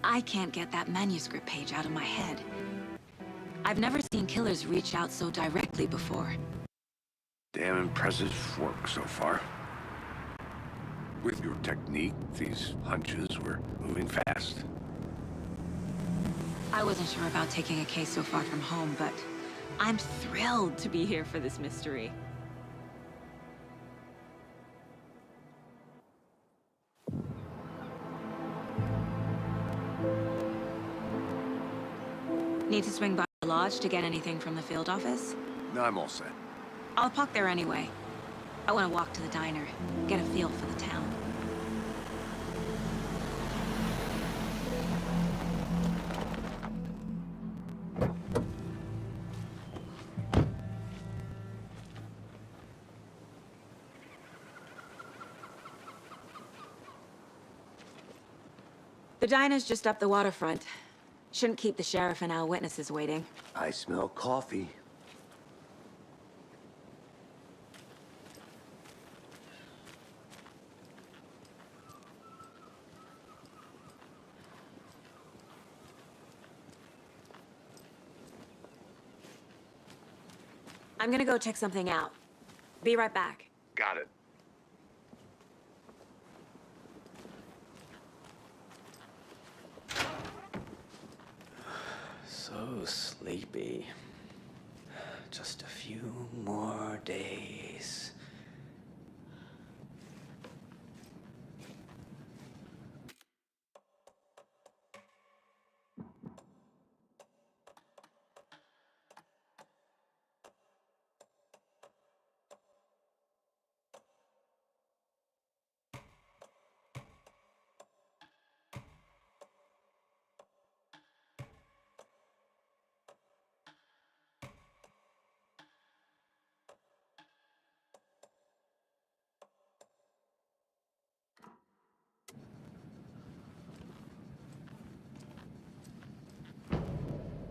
I can't get that manuscript page out of my head. I've never seen killers reach out so directly before. Damn impressive work so far. With your technique, these hunches were moving fast. I wasn't sure about taking a case so far from home, but I'm thrilled to be here for this mystery. Need to swing by the lodge to get anything from the field office? No, I'm all set. I'll park there anyway. I want to walk to the diner, get a feel for the town. The diner's just up the waterfront. Shouldn't keep the sheriff and our witnesses waiting. I smell coffee. I'm gonna go check something out. Be right back. Got it. So sleepy. Just a few more days.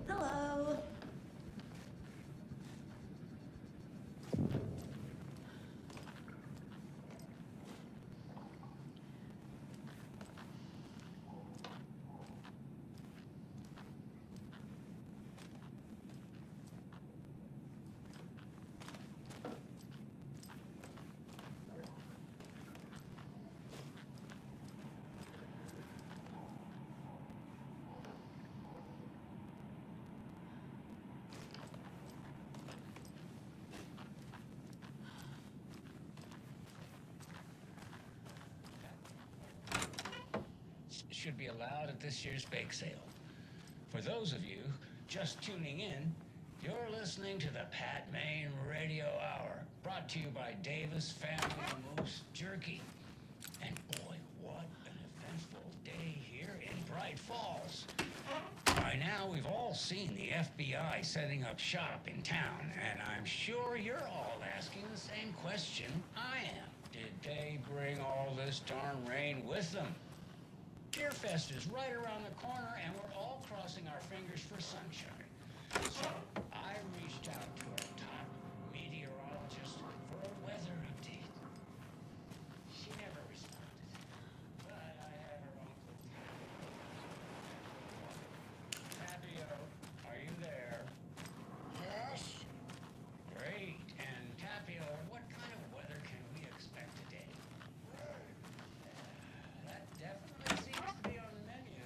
Hello. Should be allowed at this year's bake sale. For those of you just tuning in, you're listening to the Pat Main Radio Hour, brought to you by Davis Family Moose Jerky. And boy, what an eventful day here in Bright Falls. By now, we've all seen the FBI setting up shop in town, and I'm sure you're all asking the same question I am. Did they bring all this darn rain with them? Cheerfest is right around the corner, and we're all crossing our fingers for sunshine. So I reached out to our top meteorologist for a weather update. She never responded, but I have her uncle. Tapio, are you there? Yes. Great. And Tapio, what kind of weather can we expect today? That definitely seems to be on the menu.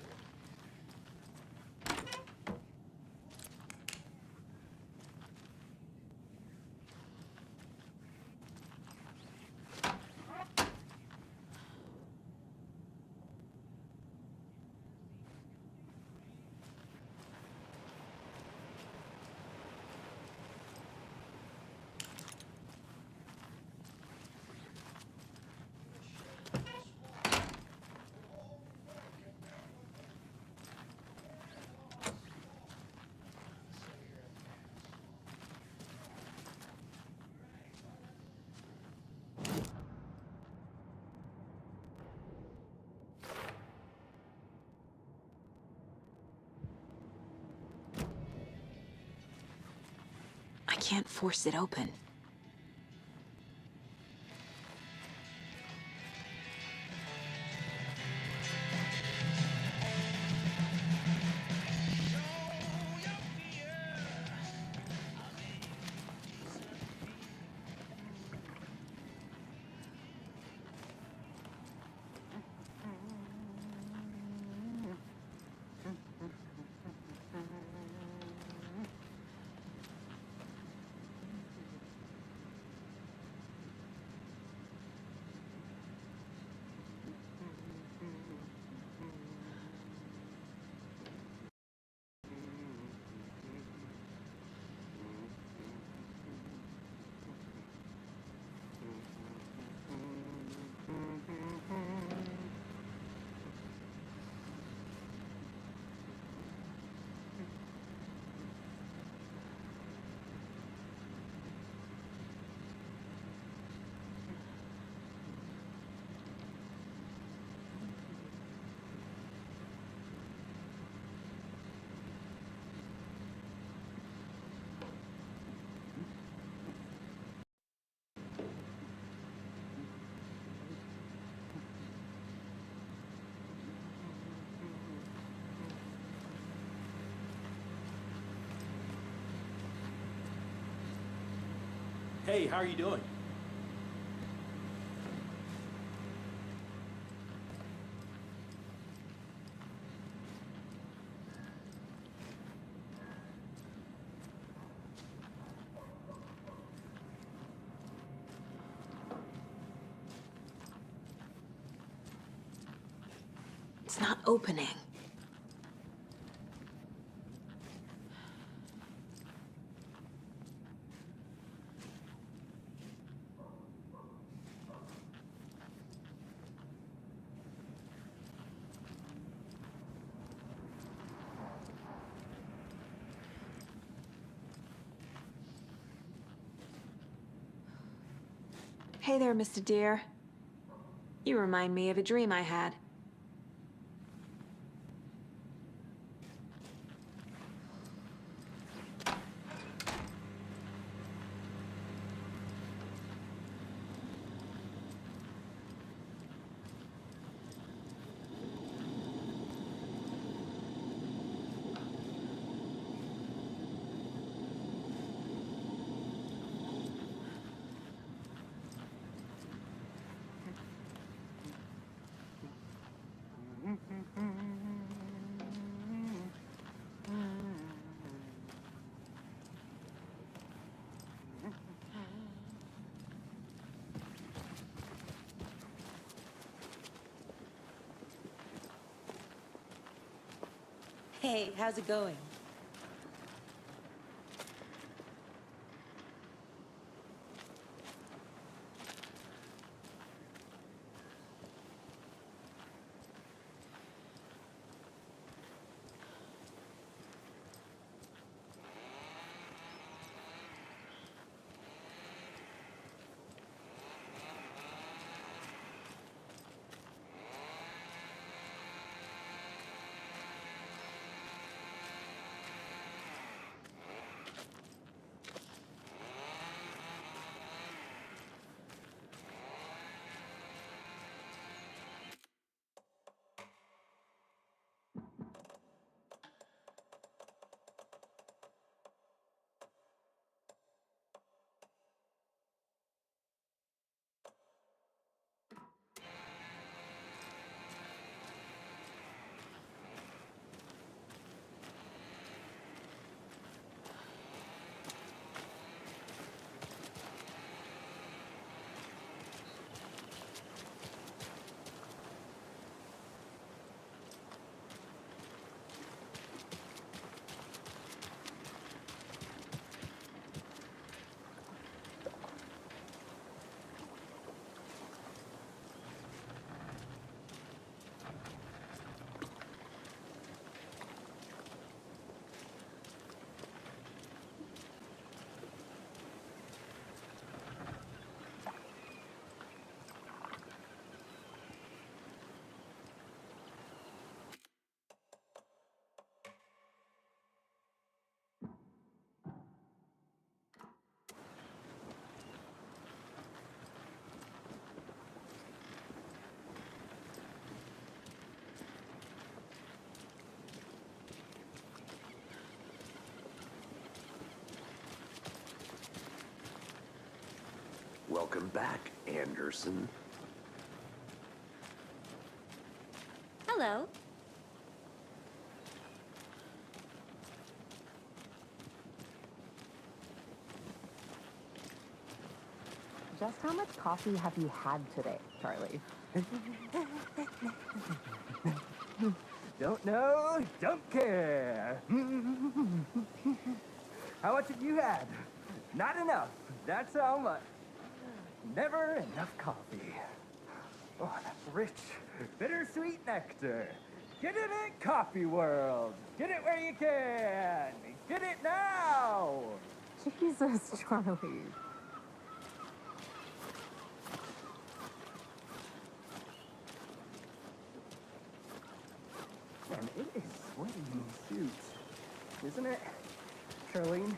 I can't force it open. Hey, how are you doing? It's not opening. Hey there, Mr. Deer. You remind me of a dream I had. Hey, how's it going? Welcome back, Anderson. Hello. Just how much coffee have you had today, Charlie? Don't know, don't care. How much have you had? Not enough. That's how much. Never enough coffee. Oh, that rich, bittersweet nectar. Get it at Coffee World. Get it where you can. Get it now. Jesus, Charlie. And it is sweaty in these suits, isn't it? Charlene,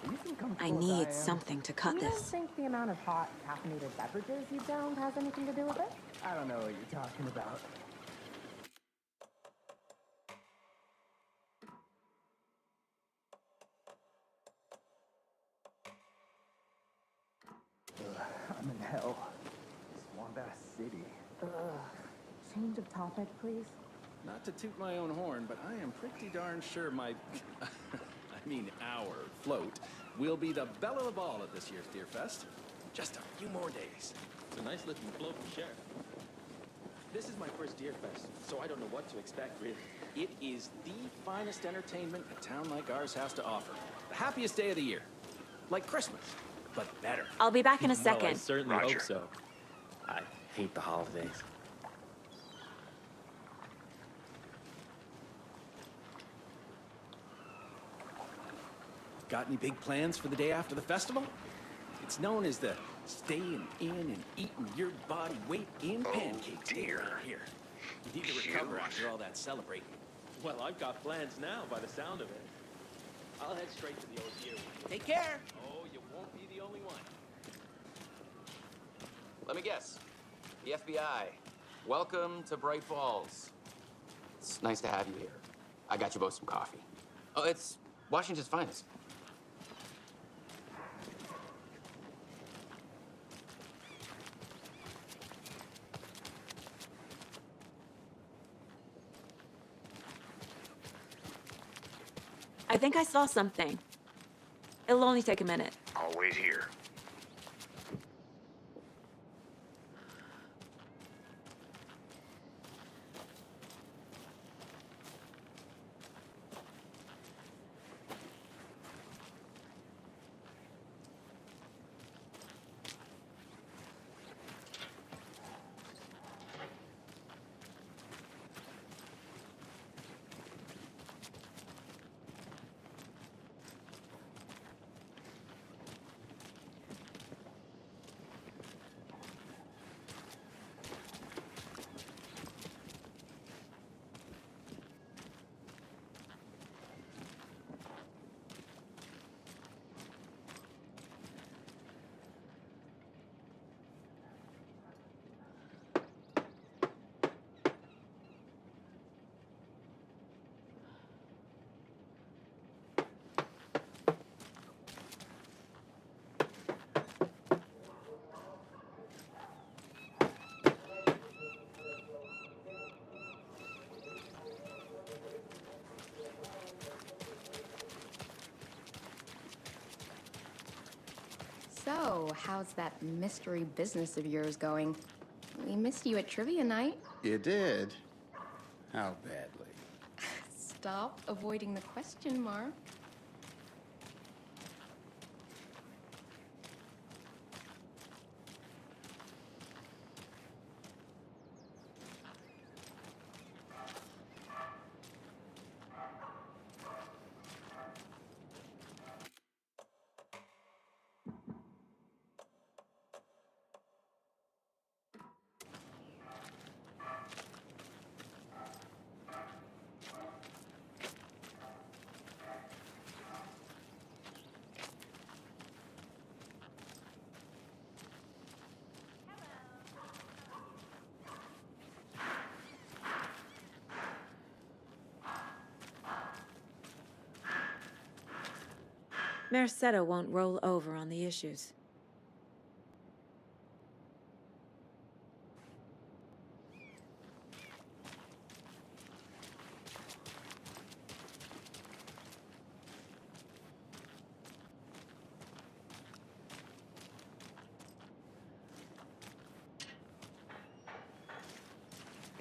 are you as comfortable I as need am? something to cut You don't this. think the amount of hot, caffeinated beverages you downed has anything to do with it? I don't know what you're talking about. Best city. Change of topic, please. Not to toot my own horn, but I am pretty darn sure my, I mean our float, will be the belle of the ball at this year's Deer Fest. Just a few more days. It's a nice looking float for Sheriff. This is my first Deer Fest, so I don't know what to expect, really. It is the finest entertainment a town like ours has to offer. The happiest day of the year. Like Christmas, but better. I'll be back in a Well, I second. certainly Roger. hope so. I hate the holidays. Got any big plans for the day after the festival? It's known as the staying in and eating your body weight in pancakes dear. around here. You need to recover after all that celebrating. Well, I've got plans now by the sound of it. I'll head straight to the old deer. Take care. Oh, you won't be the only one. Let me guess. The FBI. Welcome to Bright Falls. It's nice to have you here. I got you both some coffee. Oh, it's Washington's finest. I think I saw something. It'll only take a minute. I'll wait here. So, how's that mystery business of yours going? We missed you at trivia night. You did? How badly? Stop avoiding the question, Mark. Mercado won't roll over on the issues.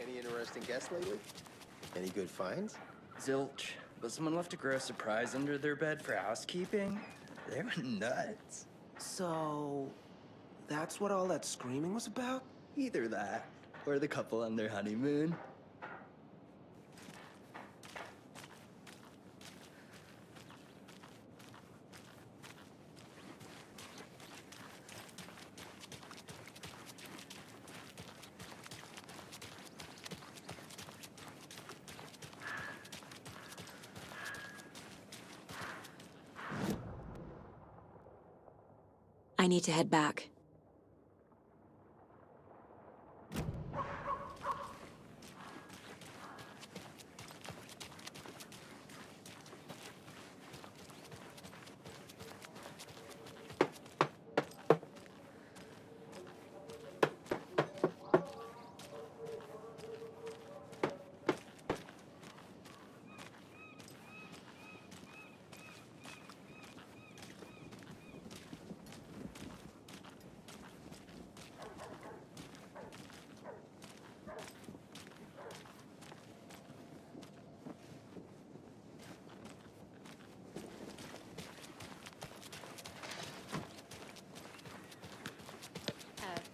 Any interesting guests lately? Any good finds? Zilch, but someone left a gross surprise under their bed for housekeeping. They were nuts. So, that's what all that screaming was about? Either that, or the couple on their honeymoon. I need to head back.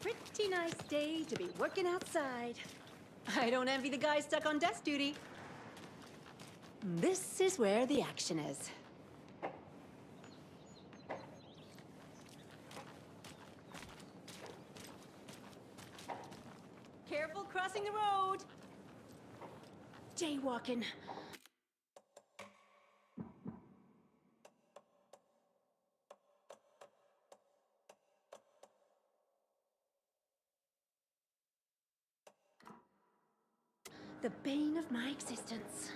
Pretty nice day to be working outside. I don't envy the guy stuck on desk duty. This is where the action is. Careful crossing the road. Jaywalking. The bane of my existence.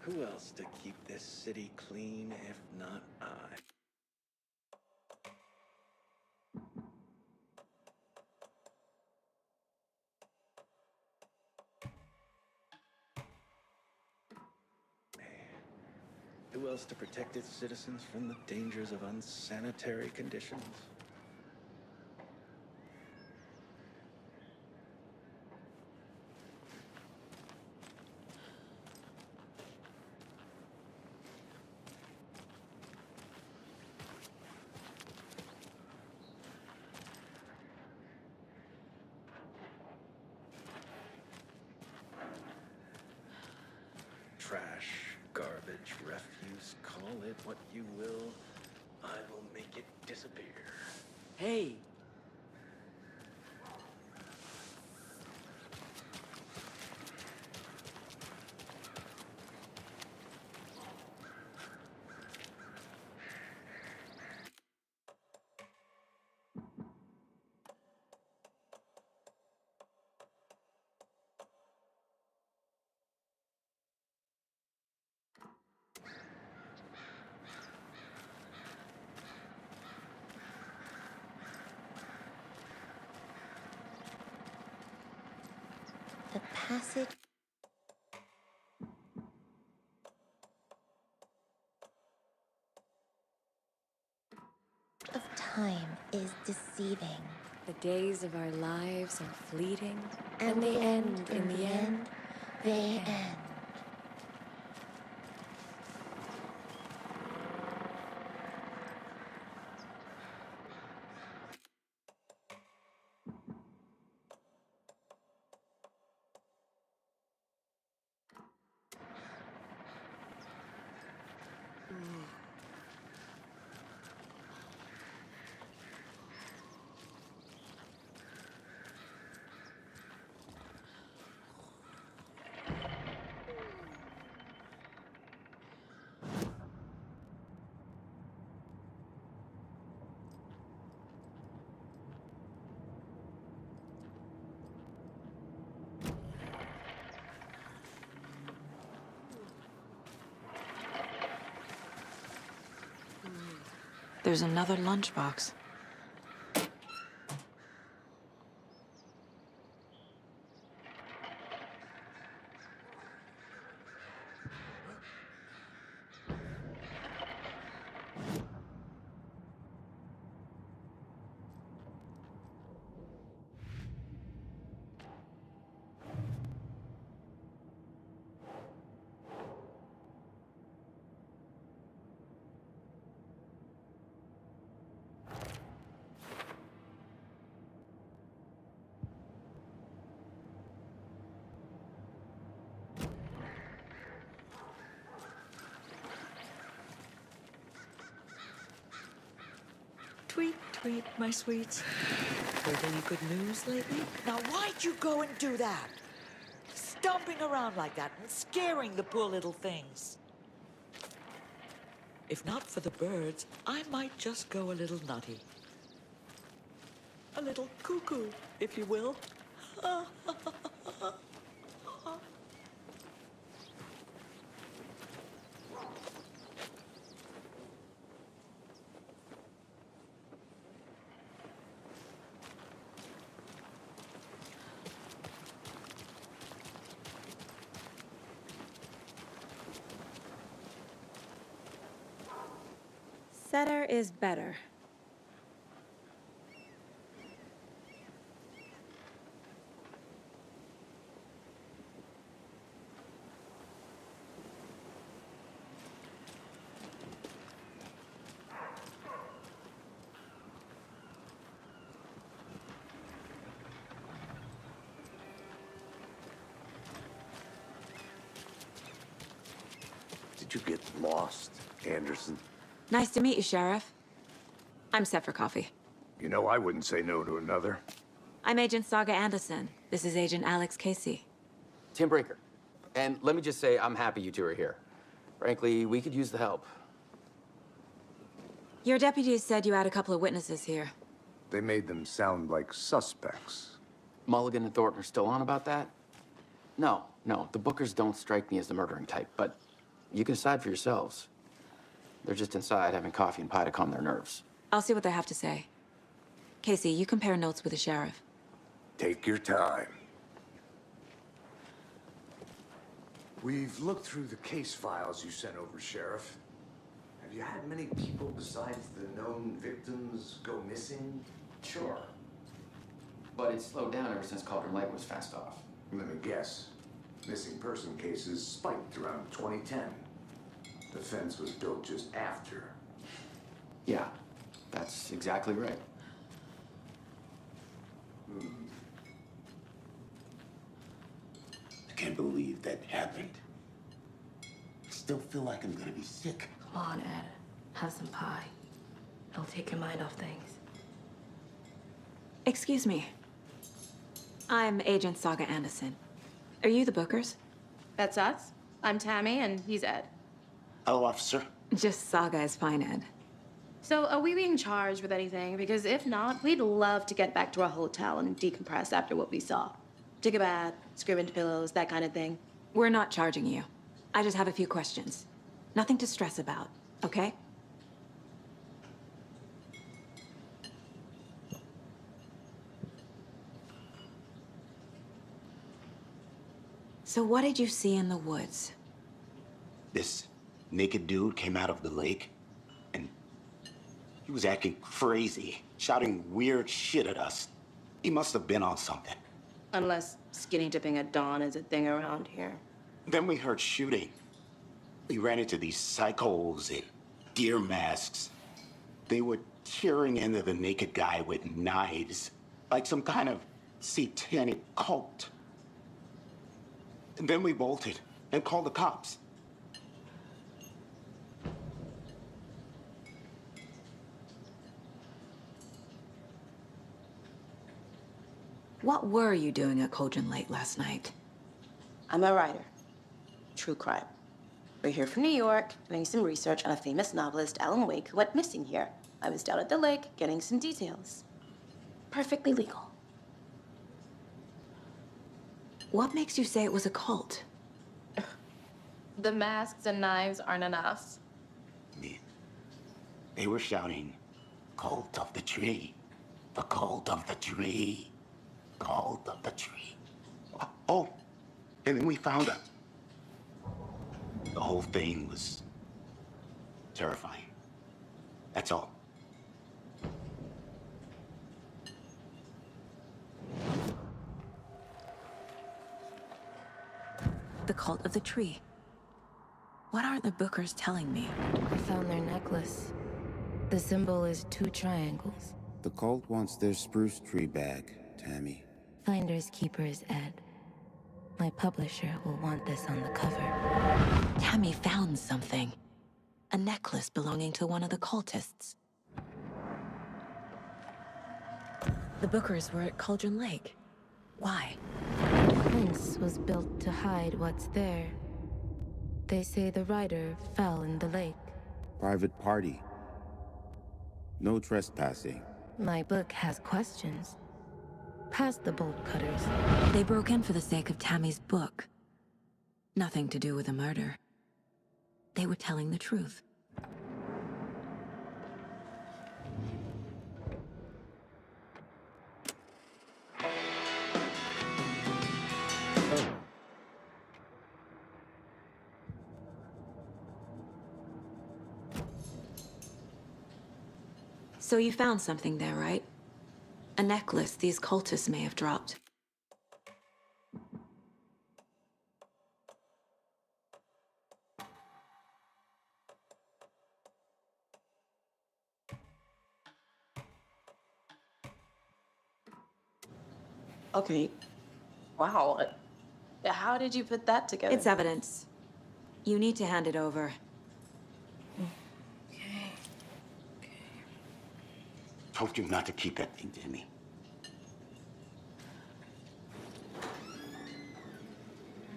Who else to keep this city clean if not I? Who else to protect its citizens from the dangers of unsanitary conditions? Trash, garbage, refuse, call it what you will. I will make it disappear. Hey, The passage of time is deceiving. The days of our lives are fleeting, And they end in the end. They end. There's another lunchbox. Tweet, tweet, my sweets. Heard any good news lately? Now, why'd you go and do that? stomping around like that and scaring the poor little things. If not for the birds, I might just go a little nutty. A little cuckoo, if you will. Better is better. Did you get lost, Anderson? Nice to meet you, Sheriff. I'm set for coffee. You know, I wouldn't say no to another. I'm Agent Saga Anderson. This is Agent Alex Casey. Tim Breaker. And let me just say, I'm happy you two are here. Frankly, we could use the help. Your deputies said you had a couple of witnesses here. They made them sound like suspects. Mulligan and Thornton are still on about that? No, the Bookers don't strike me as the murdering type, but you can decide for yourselves. They're just inside having coffee and pie to calm their nerves. I'll see what they have to say. Casey, you compare notes with the sheriff. Take your time. We've looked through the case files you sent over, Sheriff. Have you had many people besides the known victims go missing? Sure. But it's slowed down ever since Cauldron Lake was fenced off. Let me guess. Missing person cases spiked around 2010. The fence was built just after. Yeah, that's exactly right. I can't believe that happened. I still feel like I'm gonna be sick. Come on, Ed. Have some pie. It'll take your mind off things. Excuse me. I'm Agent Saga Anderson. Are you the Bookers? That's us. I'm Tammy, and he's Ed. Hello, officer. Just Saga is fine, Ed. So, are we being charged with anything? Because if not, we'd love to get back to our hotel and decompress after what we saw. Take a bath, scream into pillows, that kind of thing. We're not charging you. I just have a few questions. Nothing to stress about, okay? So what did you see in the woods? This naked dude came out of the lake, and he was acting crazy, shouting weird shit at us. He must have been on something. Unless skinny dipping at dawn is a thing around here. Then we heard shooting. We ran into these psychos in deer masks. They were tearing into the naked guy with knives, like some kind of satanic cult. And then we bolted and called the cops. What were you doing at Cauldron Lake last night? I'm a writer. True crime. We're here from New York, doing some research on a famous novelist, Alan Wake, who went missing here. I was down at the lake, getting some details. Perfectly legal. What makes you say it was a cult? The masks and knives aren't enough. They were shouting, "Cult of the tree, the cult of the tree, cult of the tree." Oh, and then we found her. The whole thing was terrifying. That's all. The cult of the tree. What aren't the Bookers telling me? I found their necklace. The symbol is 2 triangles. The cult wants their spruce tree back, Tammy. Finders keepers, Ed. My publisher will want this on the cover. Tammy found something. A necklace belonging to one of the cultists. The Bookers were at Cauldron Lake. Why? fence was built to hide what's there. They say the rider fell in the lake. Private party. No trespassing. My book has questions. Past the bolt cutters. They broke in for the sake of Tammy's book. Nothing to do with a murder. They were telling the truth. So you found something there, right? A necklace these cultists may have dropped. Okay. Wow. How did you put that together? It's evidence. You need to hand it over. Told you not to keep that thing to me.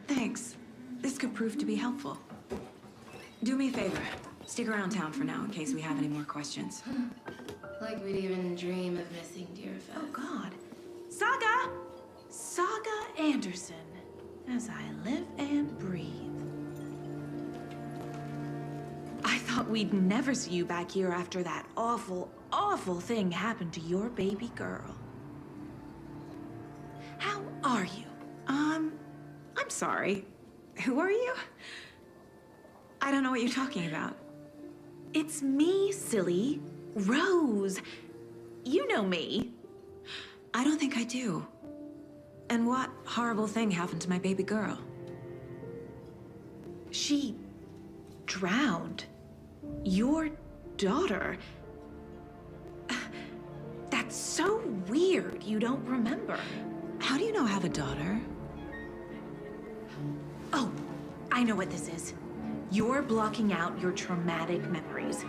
Thanks. This could prove to be helpful. Do me a favor. Stick around town for now in case we have any more questions. Like we'd even dream of missing Deerfest. Oh, God. Saga! Saga Anderson. As I live and breathe. I thought we'd never see you back here after that awful, awful thing happened to your baby girl. How are you? I'm sorry. Who are you? I don't know what you're talking about. It's me, silly. Rose. You know me. I don't think I do. And what horrible thing happened to my baby girl? She drowned. Your daughter. That's so weird you don't remember. How do you know I have a daughter? Oh, I know what this is. You're blocking out your traumatic memories.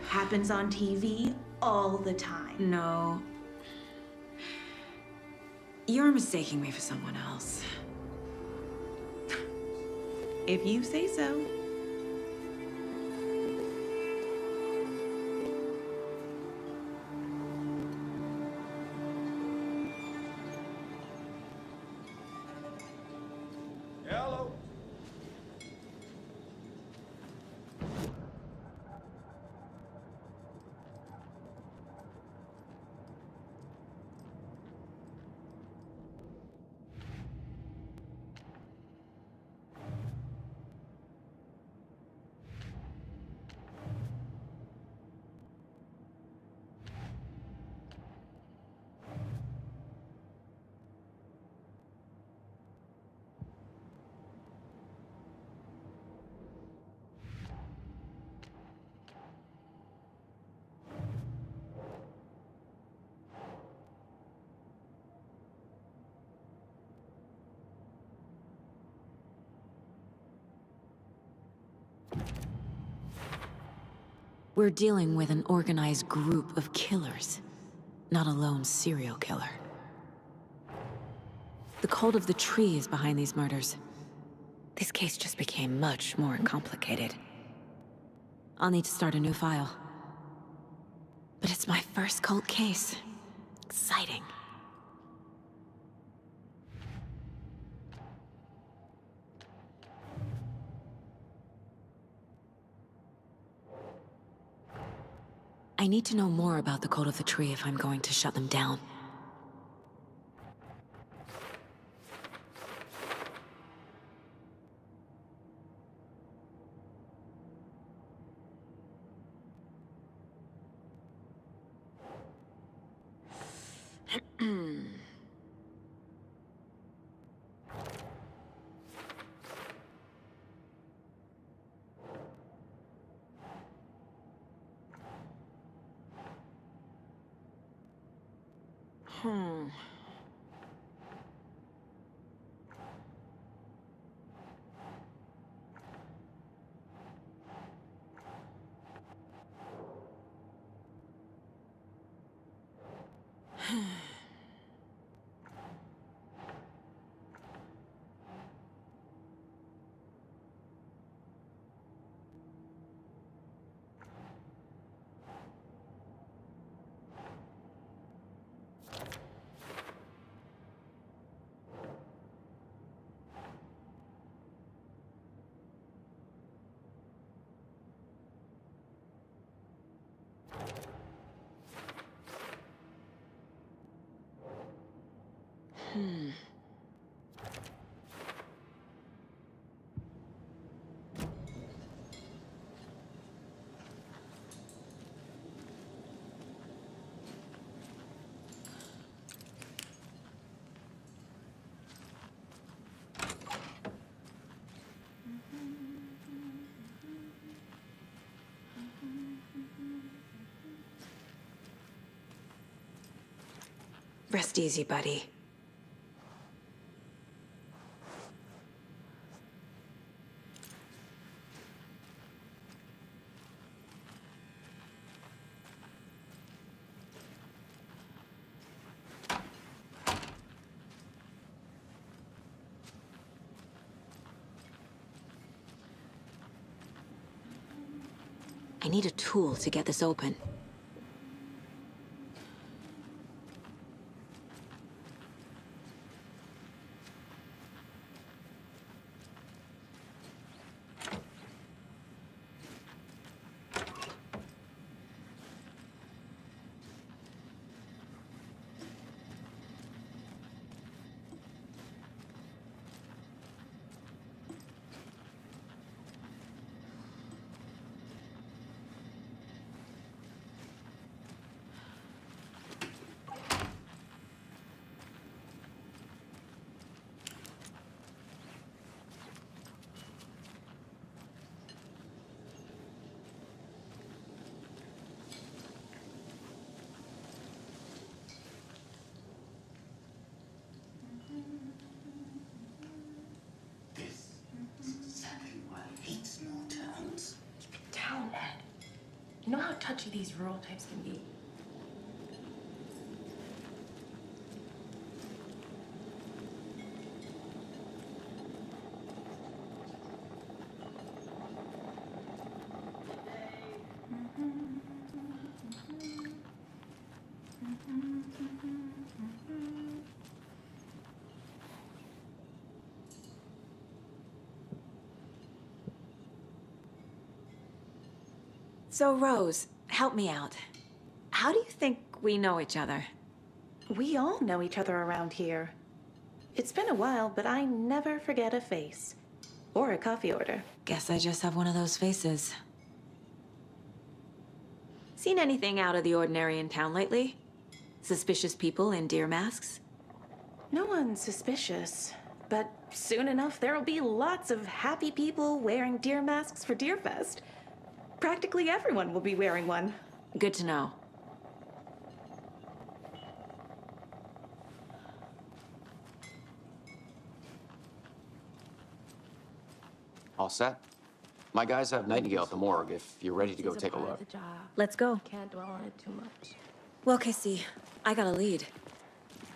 Happens on TV all the time. No. You're mistaking me for someone else. If you say so. Hello. We're dealing with an organized group of killers, not a lone serial killer. The cult of the tree is behind these murders. This case just became much more complicated. I'll need to start a new file. But it's my first cult case. Exciting. I need to know more about the cult of the tree if I'm going to shut them down. Rest easy, buddy. I need a tool to get this open. Down, Ed. You know how touchy these rural types can be. So, Rose, help me out. How do you think we know each other? We all know each other around here. It's been a while, but I never forget a face. Or a coffee order. Guess I just have one of those faces. Seen anything out of the ordinary in town lately? Suspicious people in deer masks? No one's suspicious. But soon enough, there'll be lots of happy people wearing deer masks for Deerfest. Practically everyone will be wearing one. Good to know. All set? My guys have Nightingale at the morgue if you're ready to go take a look. Let's go. Can't dwell on it too much. Well, Casey, I got a lead.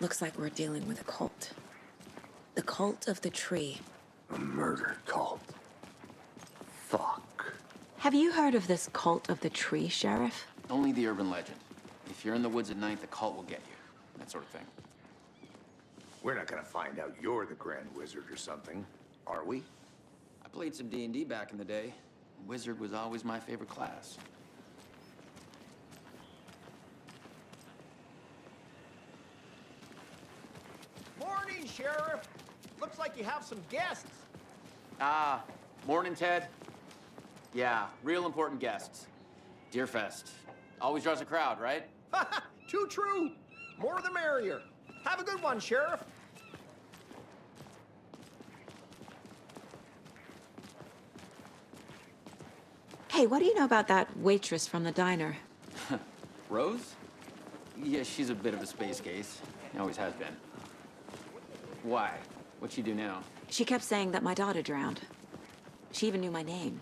Looks like we're dealing with a cult. The cult of the tree. A murder cult. Fuck. Have you heard of this cult of the tree, Sheriff? Only the urban legend. If you're in the woods at night, the cult will get you. That sort of thing. We're not gonna find out you're the Grand Wizard or something, are we? I played some D&D back in the day. Wizard was always my favorite class. Morning, Sheriff. Looks like you have some guests. Ah, morning, Ted. Yeah, real important guests. Deerfest. Always draws a crowd, right? Too true. More the merrier. Have a good one, Sheriff. Hey, what do you know about that waitress from the diner? Rose? Yeah, she's a bit of a space case. Always has been. Why? What'd she do now? She kept saying that my daughter drowned. She even knew my name.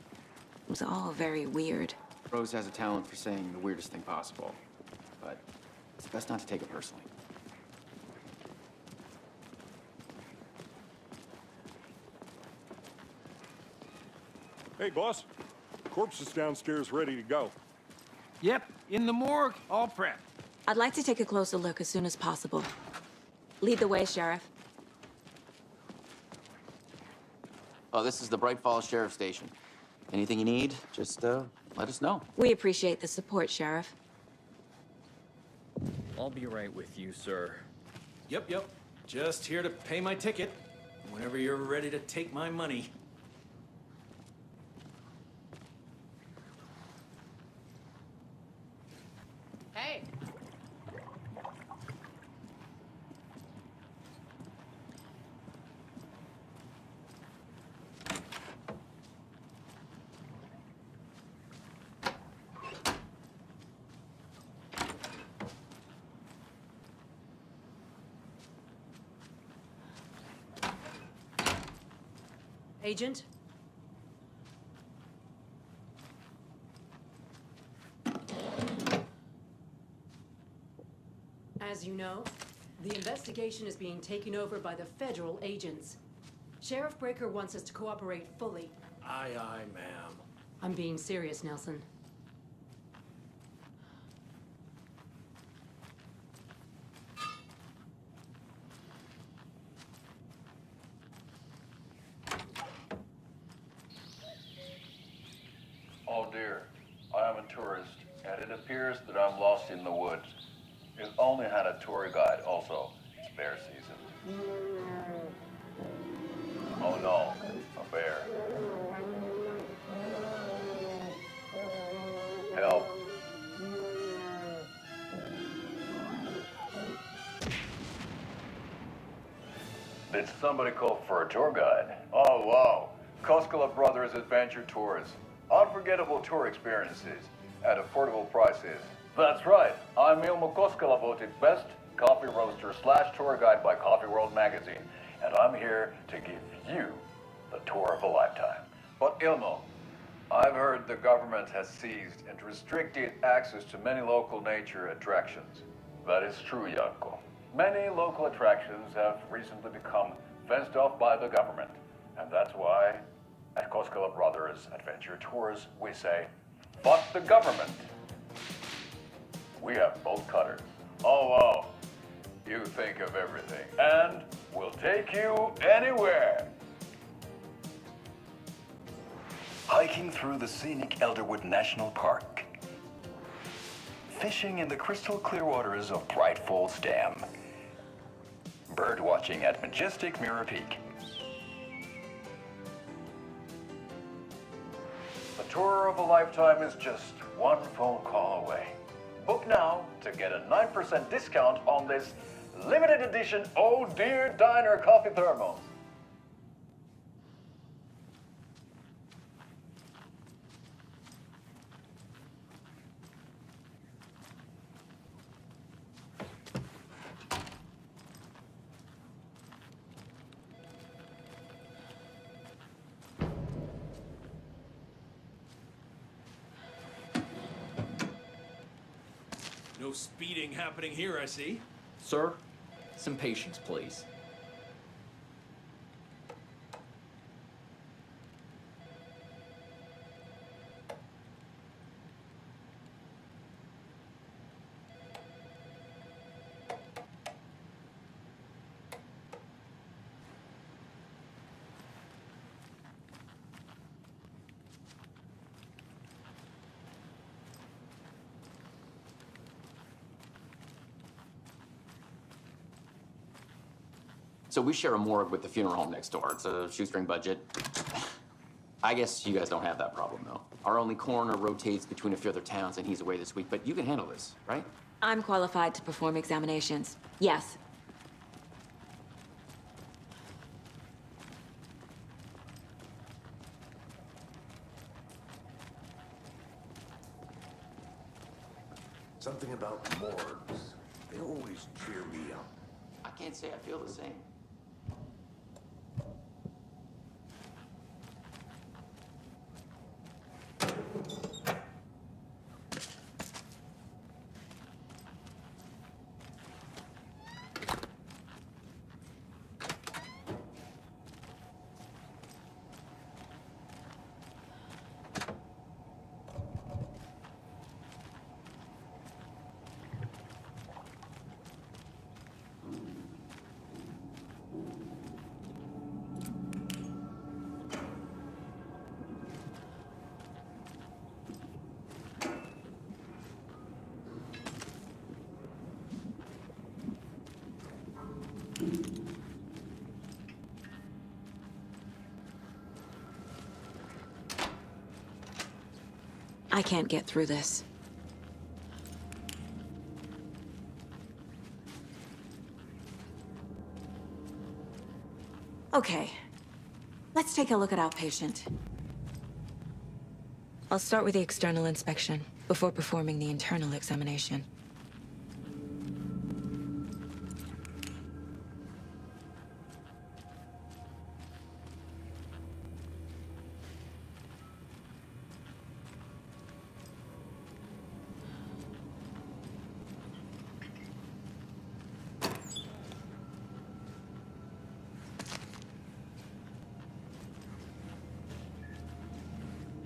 It was all very weird. Rose has a talent for saying the weirdest thing possible. But it's best not to take it personally. Hey, boss. Corpse is downstairs ready to go. Yep, in the morgue, all prepped. I'd like to take a closer look as soon as possible. Lead the way, Sheriff. Oh, this is the Bright Falls Sheriff Station. Anything you need, just let us know. We appreciate the support, Sheriff. I'll be right with you, sir. Yep. Just here to pay my ticket. Whenever you're ready to take my money. Hey. Agent? As you know, the investigation is being taken over by the federal agents. Sheriff Breaker wants us to cooperate fully. Aye, aye, ma'am. I'm being serious, Nelson. Oh dear, I am a tourist, and it appears that I'm lost in the woods. It only had a tour guide also. It's bear season. Oh no, a bear. Help. Did somebody call for a tour guide? Oh wow, Koskela Brothers Adventure Tours. Unforgettable tour experiences at affordable prices. That's right, I'm Ilmo Koskela, voted best coffee roaster / tour guide by Coffee World magazine, and I'm here to give you the tour of a lifetime. But Ilmo, I've heard the government has seized and restricted access to many local nature attractions. That is true, Janko. Many local attractions have recently become fenced off by the government, and that's why at Koskela Brothers Adventure Tours, we say, fuck the government. We have bolt cutters. Oh, wow. You think of everything, and we'll take you anywhere. Hiking through the scenic Elderwood National Park. Fishing in the crystal clear waters of Bright Falls Dam. Bird watching at majestic Mirror Peak. The tour of a lifetime is just one phone call away. Book now to get a 9% discount on this limited edition Oh Dear Diner coffee thermos. No speeding happening here, I see. Sir, some patience, please. So we share a morgue with the funeral home next door. It's a shoestring budget. I guess you guys don't have that problem, though. Our only coroner rotates between a few other towns, and he's away this week, but you can handle this, right? I'm qualified to perform examinations. Yes. Something about morgues. They always cheer me up. I can't say I feel the same. I can't get through this. Okay. Let's take a look at our patient. I'll start with the external inspection before performing the internal examination.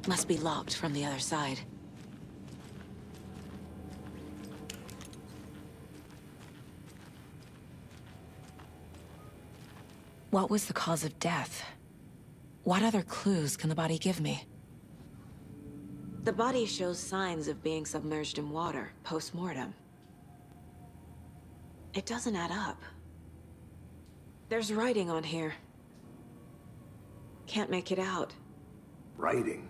Must be locked from the other side. What was the cause of death? What other clues can the body give me? The body shows signs of being submerged in water, post-mortem. It doesn't add up. There's writing on here. Can't make it out. Writing?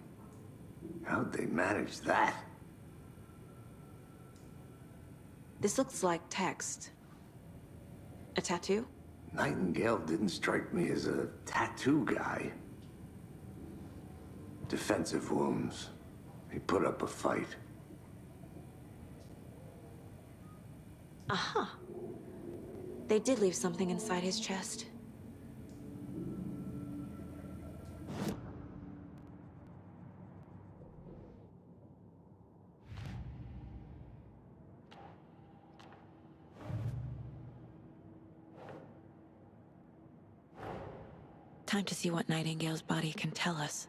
How'd they manage that? This looks like text. A tattoo? Nightingale didn't strike me as a tattoo guy. Defensive wounds. He put up a fight. Aha. They did leave something inside his chest. Time to see what Nightingale's body can tell us.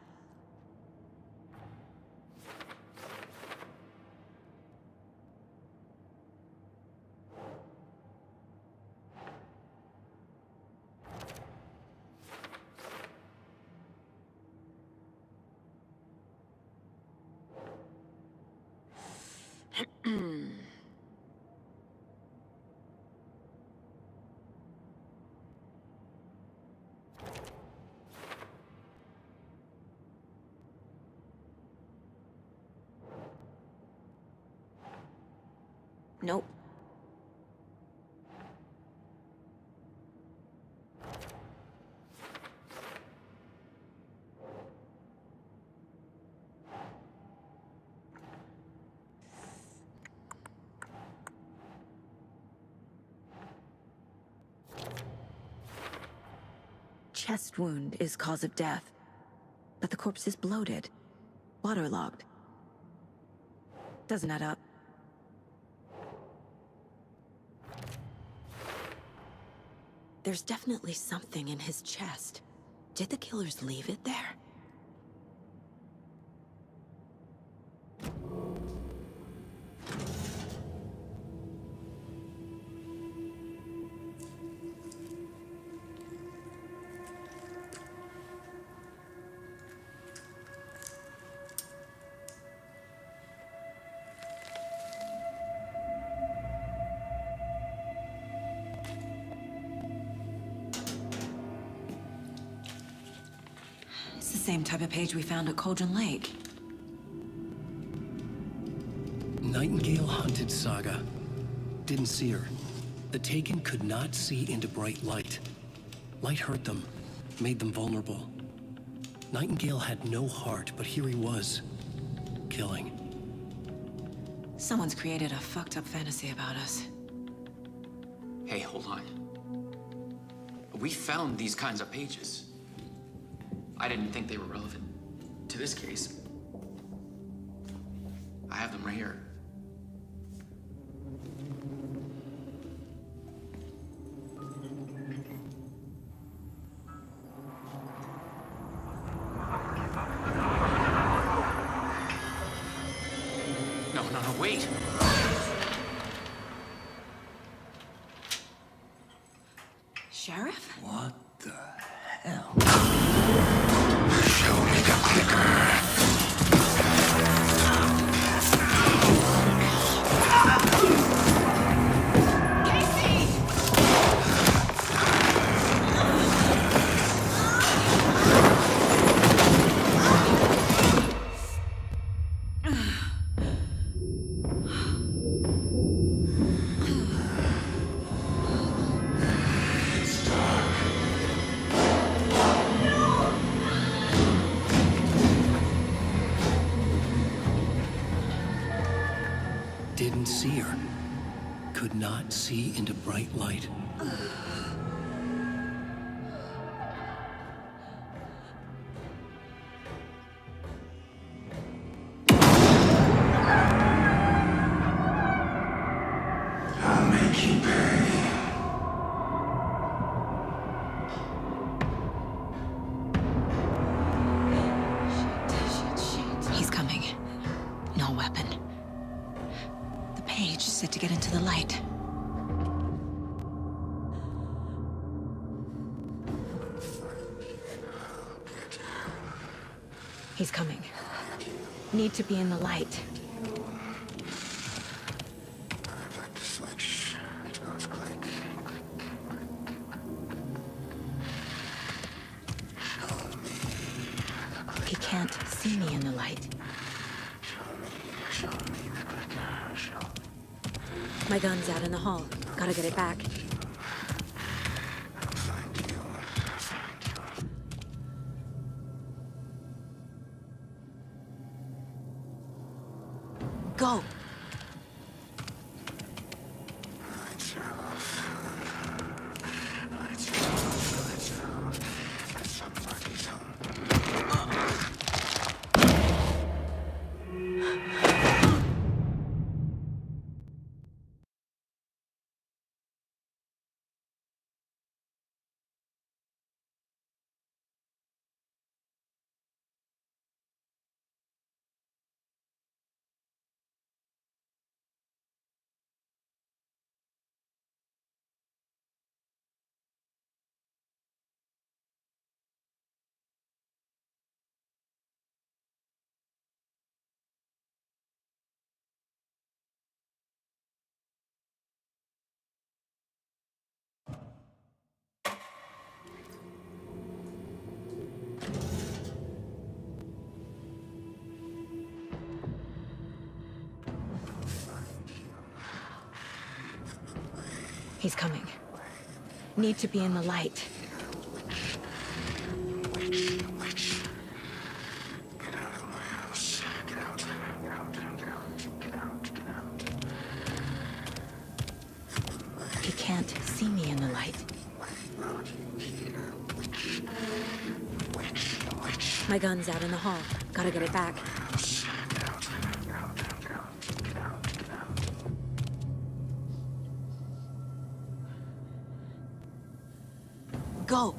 Nope. Chest wound is cause of death, but the corpse is bloated, waterlogged. Doesn't add up. There's definitely something in his chest. Did the killers leave it there? Same type of page we found at Cauldron Lake. Nightingale hunted Saga. Didn't see her. The Taken could not see into bright light. Light hurt them, made them vulnerable. Nightingale had no heart, but here he was, killing. Someone's created a fucked up fantasy about us. Hey, hold on. We found these kinds of pages. I didn't think they were relevant to this case. I have them right here. No, wait! Sheriff? What the hell? Show me the clicker. Didn't see her. Could not see into bright light. I'll make you pay. Shit. use it to get into the light. He's coming. Need to be in the light. He can't see me in the light. My gun's out in the hall. Gotta get it back. Go! He's coming. Need to be in the light. He can't see me in the light. My gun's out in the hall. Gotta get it back. Go!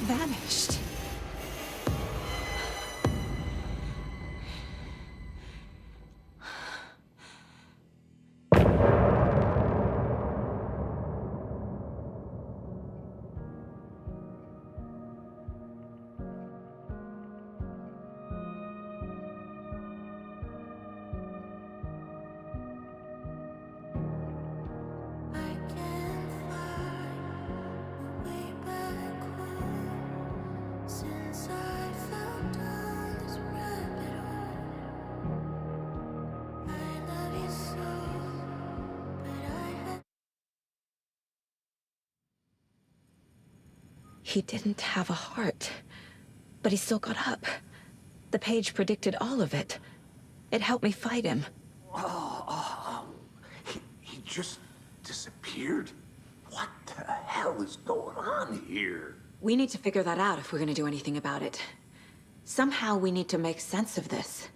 Vanished. He didn't have a heart, but he still got up. The page predicted all of it. It helped me fight him. He just disappeared? What the hell is going on here? We need to figure that out if we're gonna do anything about it. Somehow we need to make sense of this.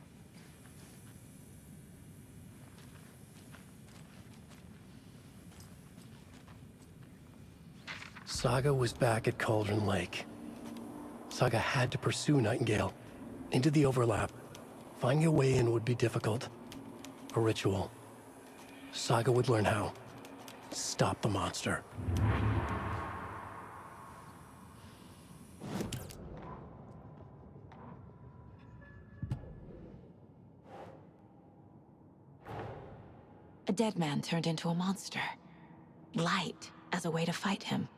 Saga was back at Cauldron Lake. Saga had to pursue Nightingale into the overlap. Finding a way in would be difficult. A ritual. Saga would learn how. Stop the monster. A dead man turned into a monster. Light as a way to fight him.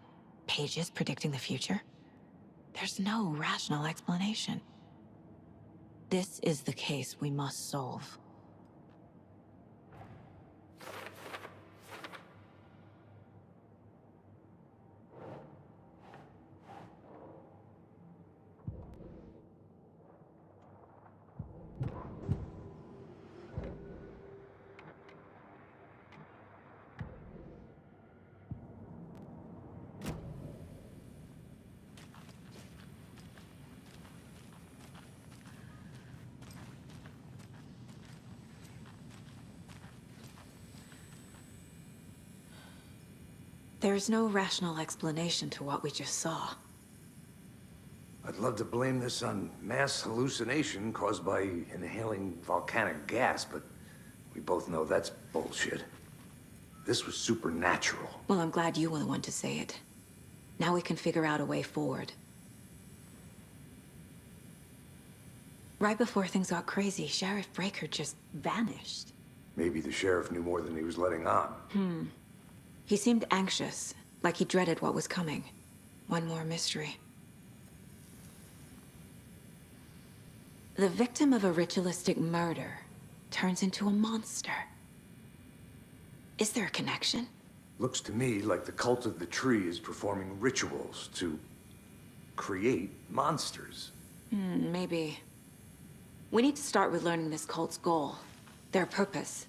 Pages predicting the future. There's no rational explanation. This is the case we must solve. There's no rational explanation to what we just saw. I'd love to blame this on mass hallucination caused by inhaling volcanic gas, but we both know that's bullshit. This was supernatural. Well, I'm glad you were the one to say it. Now we can figure out a way forward. Right before things got crazy, Sheriff Breaker just vanished. Maybe the sheriff knew more than he was letting on. He seemed anxious, like he dreaded what was coming. One more mystery. The victim of a ritualistic murder turns into a monster. Is there a connection? Looks to me like the cult of the tree is performing rituals to create monsters. Maybe. We need to start with learning this cult's goal, their purpose.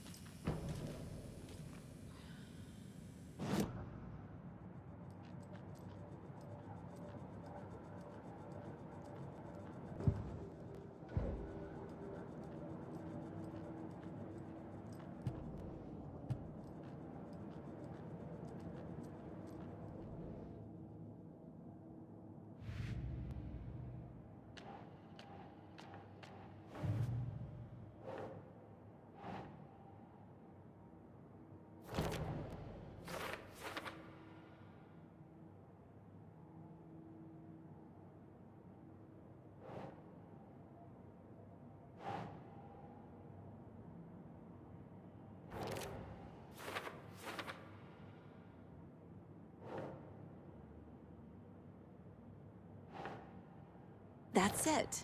That's it.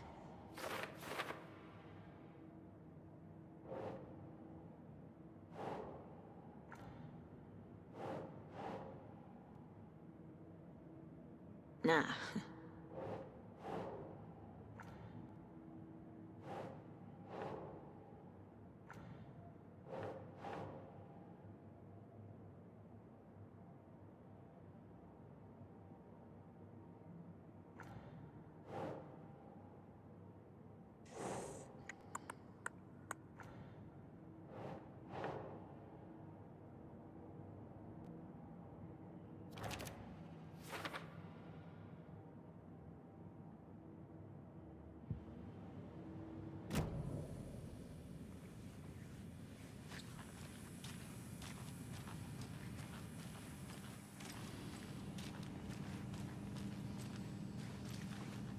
Nah.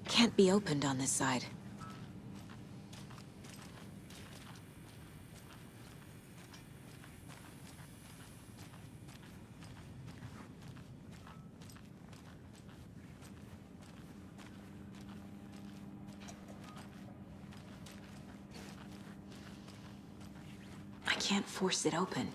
Can't be opened on this side. I can't force it open.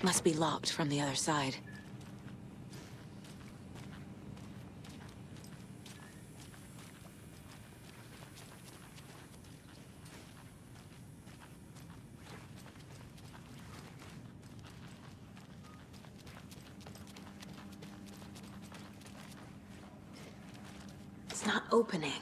Must be locked from the other side. It's not opening.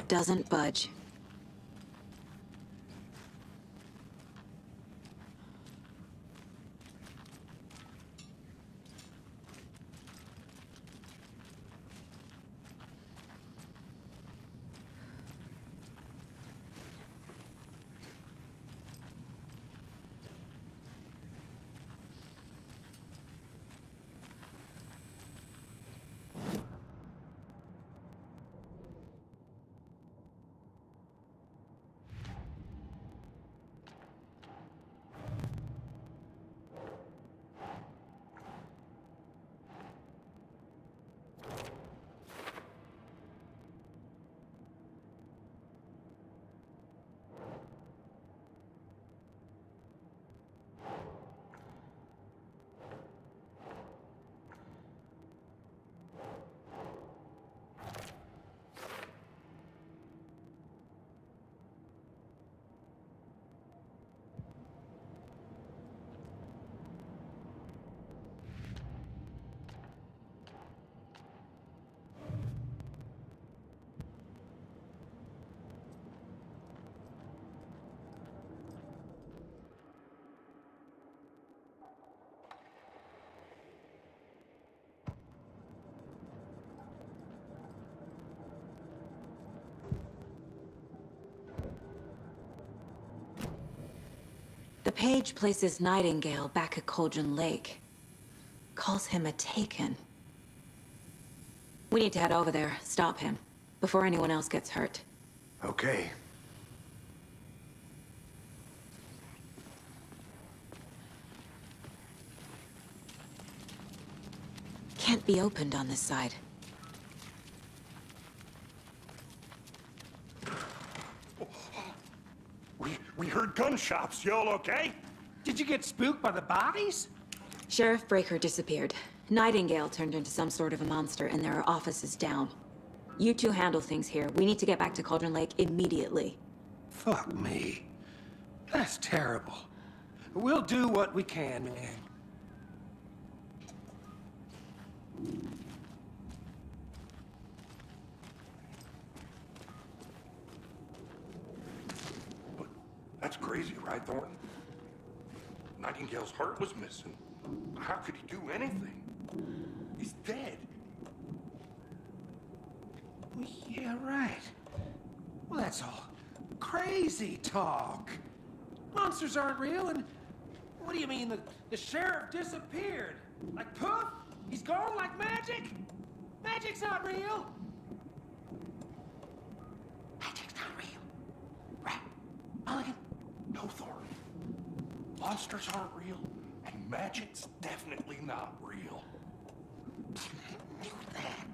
doesn't budge. The page places Nightingale back at Cauldron Lake. Calls him a Taken. We need to head over there, stop him, before anyone else gets hurt. Okay. Can't be opened on this side. We heard gunshots. Y'all okay? Did you get spooked by the bodies? Sheriff Breaker disappeared. Nightingale turned into some sort of a monster, and there are offices down. You two handle things here. We need to get back to Cauldron Lake immediately. Fuck me. That's terrible. We'll do what we can, man. That's crazy, right, Thornton? Nightingale's heart was missing. How could he do anything? He's dead. Well, yeah, right. Well, that's all crazy talk. Monsters aren't real, and what do you mean the sheriff disappeared? Like poof? He's gone like magic? Magic's not real. Magic's not real. Right? Mulligan? No, Thornton. Monsters aren't real, and magic's definitely not real. I knew that.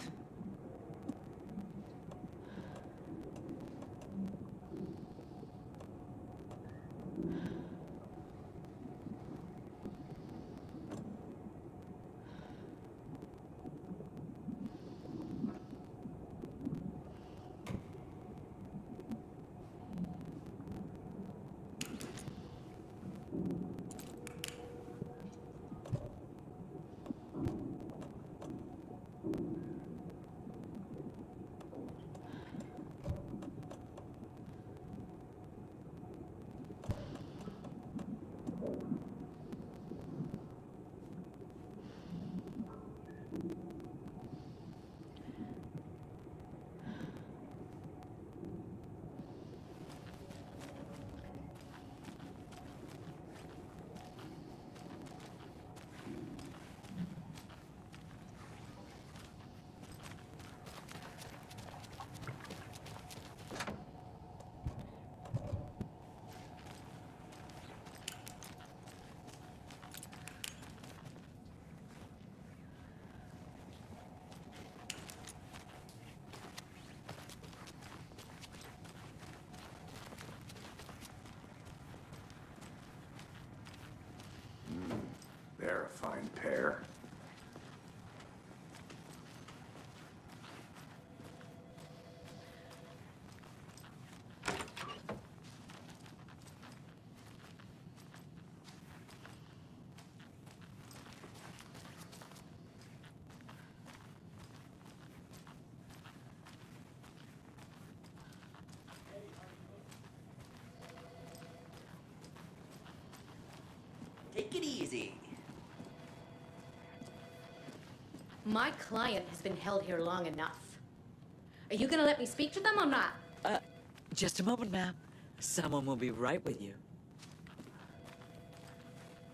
They're a fine pair. Take it easy. My client has been held here long enough. Are you gonna let me speak to them or not? Just a moment, ma'am. Someone will be right with you.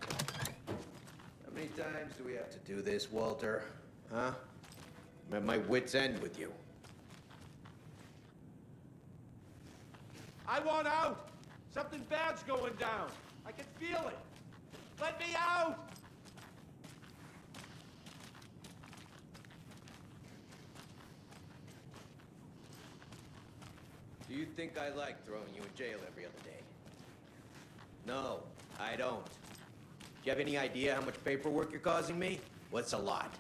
How many times do we have to do this, Walter? Huh? I'm at my wit's end with you. I want out! Something bad's going down. I can feel it. Let me out! Do you think I like throwing you in jail every other day? No, I don't. Do you have any idea how much paperwork you're causing me? What's a lot?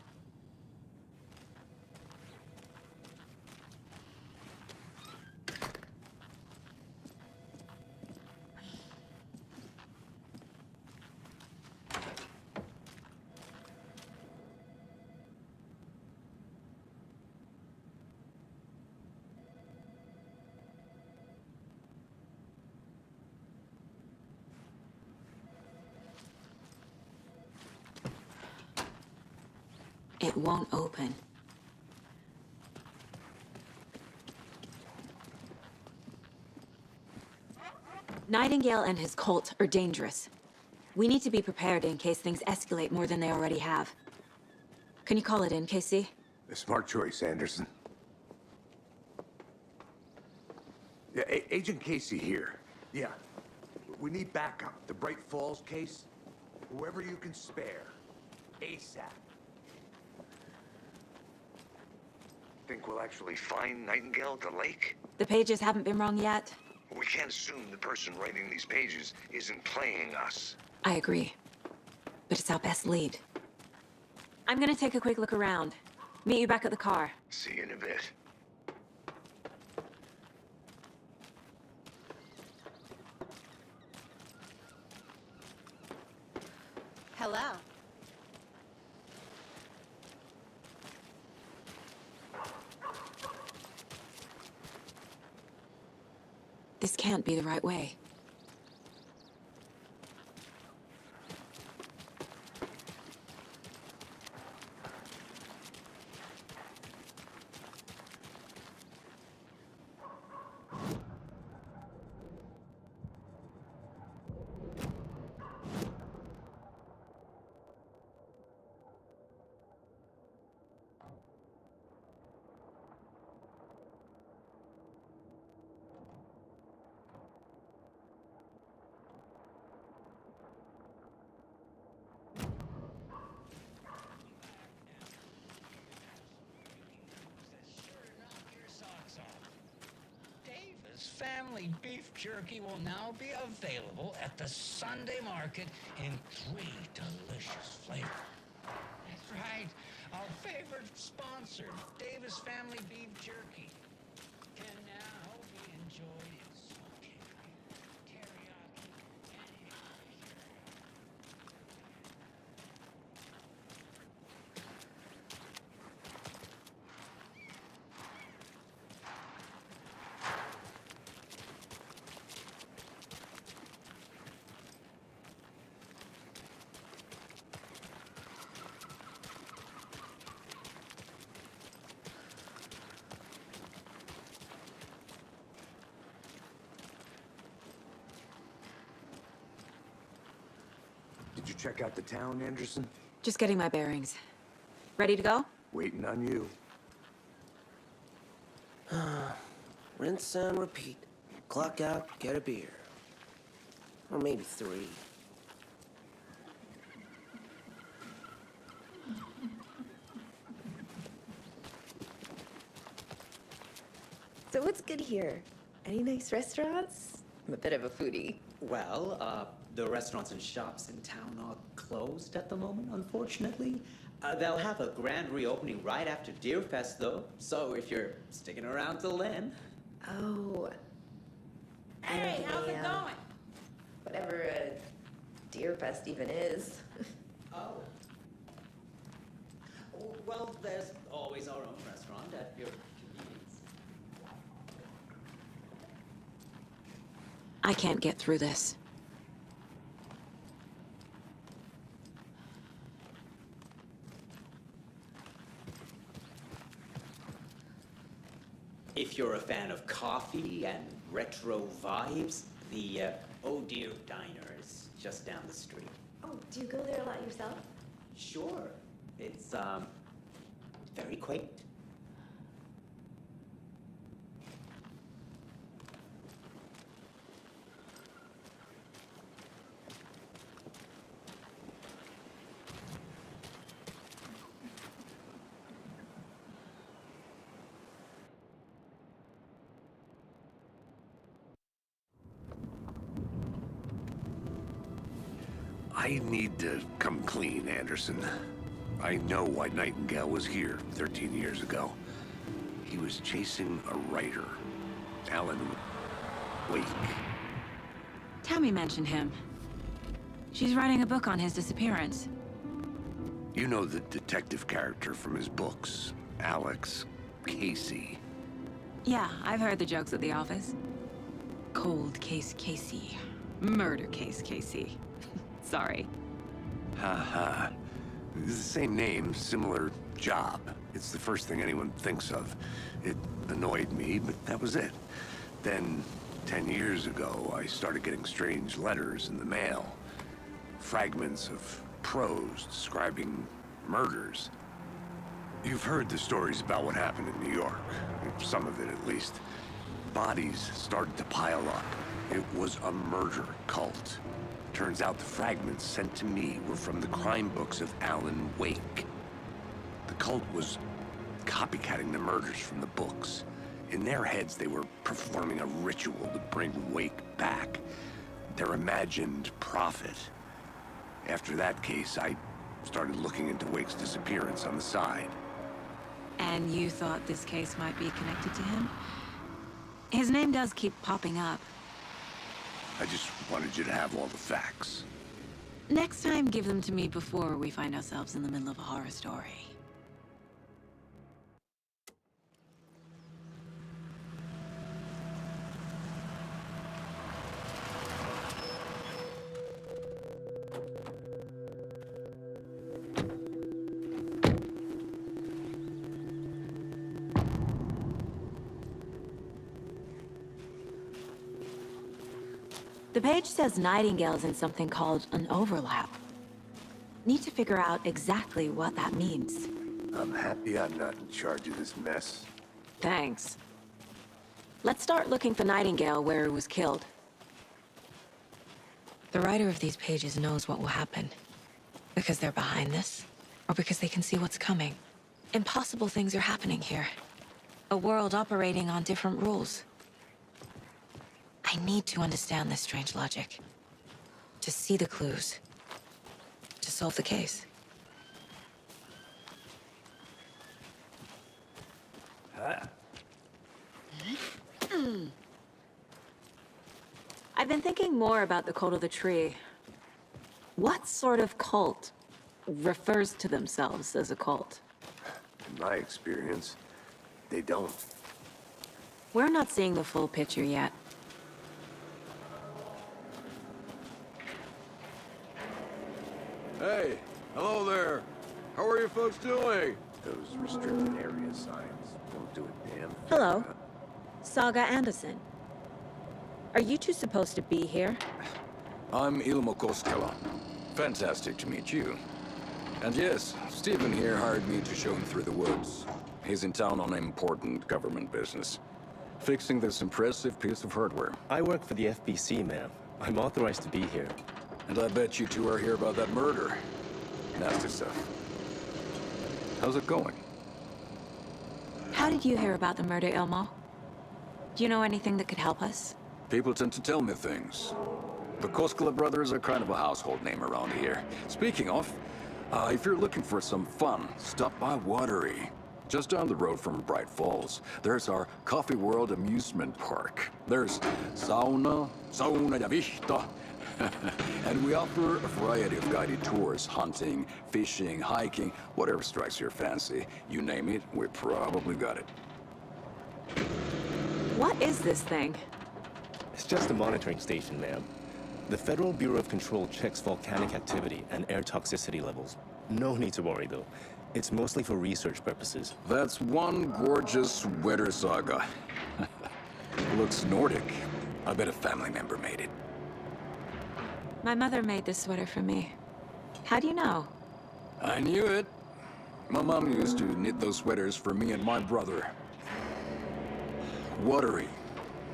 It won't open. Nightingale and his cult are dangerous. We need to be prepared in case things escalate more than they already have. Can you call it in, KC? A smart choice, Anderson. Yeah, Agent Casey here. Yeah. We need backup. The Bright Falls case. Whoever you can spare. ASAP. Think we'll actually find Nightingale at the lake? The pages haven't been wrong yet. We can't assume the person writing these pages isn't playing us. I agree. But it's our best lead. I'm gonna take a quick look around. Meet you back at the car. See you in a bit. Hello. This can't be the right way. Family beef jerky will now be available at the Sunday market in 3 delicious flavors. That's right, our favorite sponsor, Davis Family Beef Jerky, can now be enjoyed in smoking, teriyaki, and Did you check out the town, Anderson? Just getting my bearings. Ready to go? Waiting on you. Rinse and repeat. Clock out, get a beer. Or maybe 3. So what's good here? Any nice restaurants? I'm a bit of a foodie. Well, the restaurants and shops in town are closed at the moment, unfortunately. They'll have a grand reopening right after Deerfest, though. So if you're sticking around till then. Oh. Hey, how's it going? Whatever a Deerfest even is. Oh. Well, there's always our own restaurant at your convenience. I can't get through this. if you're a fan of coffee and retro vibes, the Oh Dear Diner is just down the street. Oh, do you go there a lot yourself? Sure. It's, very quaint. I need to come clean, Anderson. I know why Nightingale was here 13 years ago. He was chasing a writer, Alan Wake. Tammy mentioned him. She's writing a book on his disappearance. You know the detective character from his books, Alex Casey. Yeah, I've heard the jokes at the office. Cold case Casey. Murder case Casey. Sorry. Ha. It's the same name, similar job. It's the first thing anyone thinks of. It annoyed me, but that was it. Then, 10 years ago, I started getting strange letters in the mail. Fragments of prose describing murders. You've heard the stories about what happened in New York. Some of it, at least. Bodies started to pile up. It was a murder cult. Turns out the fragments sent to me were from the crime books of Alan Wake. The cult was copycatting the murders from the books. In their heads, they were performing a ritual to bring Wake back. Their imagined prophet. After that case, I started looking into Wake's disappearance on the side. And you thought this case might be connected to him? His name does keep popping up. I just wanted you to have all the facts. Next time, give them to me before we find ourselves in the middle of a horror story. The page says Nightingale's in something called an overlap. Need to figure out exactly what that means. I'm happy I'm not in charge of this mess. Thanks. Let's start looking for Nightingale where he was killed. The writer of these pages knows what will happen. Because they're behind this, or because they can see what's coming. Impossible things are happening here. A world operating on different rules. I need to understand this strange logic. To see the clues. To solve the case. I've been thinking more about the cult of the tree. What sort of cult refers to themselves as a cult? In my experience, they don't. We're not seeing the full picture yet. Hey, hello there. How are you folks doing? Those restricted area signs don't do a damn thing. Hello. Saga Anderson. Are you two supposed to be here? I'm Ilmo Koskela. Fantastic to meet you. And yes, Stephen here hired me to show him through the woods. He's in town on important government business. Fixing this impressive piece of hardware. I work for the FBC, ma'am. I'm authorized to be here. And I bet you two are here about that murder. Nasty stuff. How's it going? How did you hear about the murder, Ilmo? Do you know anything that could help us? People tend to tell me things. The Koskela brothers are kind of a household name around here. Speaking of, if you're looking for some fun, stop by Watery. Just down the road from Bright Falls, there's our Coffee World amusement park. There's sauna ja vihta. And we offer a variety of guided tours, hunting, fishing, hiking, whatever strikes your fancy. You name it, we probably got it. What is this thing? It's just a monitoring station, ma'am. The Federal Bureau of Control checks volcanic activity and air toxicity levels. No need to worry, though. It's mostly for research purposes. That's one gorgeous weather saga. Looks Nordic. I bet a family member made it. My mother made this sweater for me. How do you know? I knew it. My mom used to knit those sweaters for me and my brother. Watery,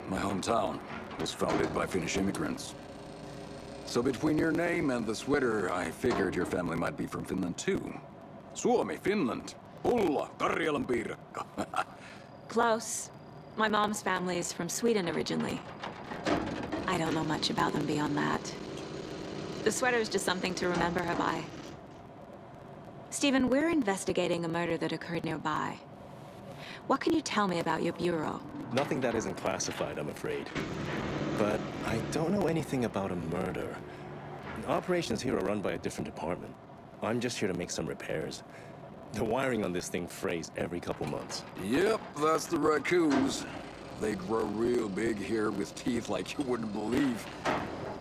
my hometown, was founded by Finnish immigrants. So between your name and the sweater, I figured your family might be from Finland too. Suomi, Finland. Ulla, Karjalan piirakka. Close. My mom's family is from Sweden originally. I don't know much about them beyond that. The sweater is just something to remember her by. Stephen, we're investigating a murder that occurred nearby. What can you tell me about your bureau? Nothing that isn't classified, I'm afraid. But I don't know anything about a murder. Operations here are run by a different department. I'm just here to make some repairs. The wiring on this thing frays every couple months. Yep, that's the raccoons. They grow real big here with teeth like you wouldn't believe.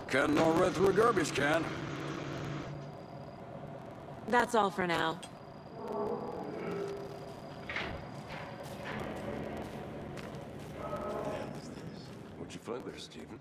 Can't all run through a garbage can. That's all for now. What'd you find there, Stephen?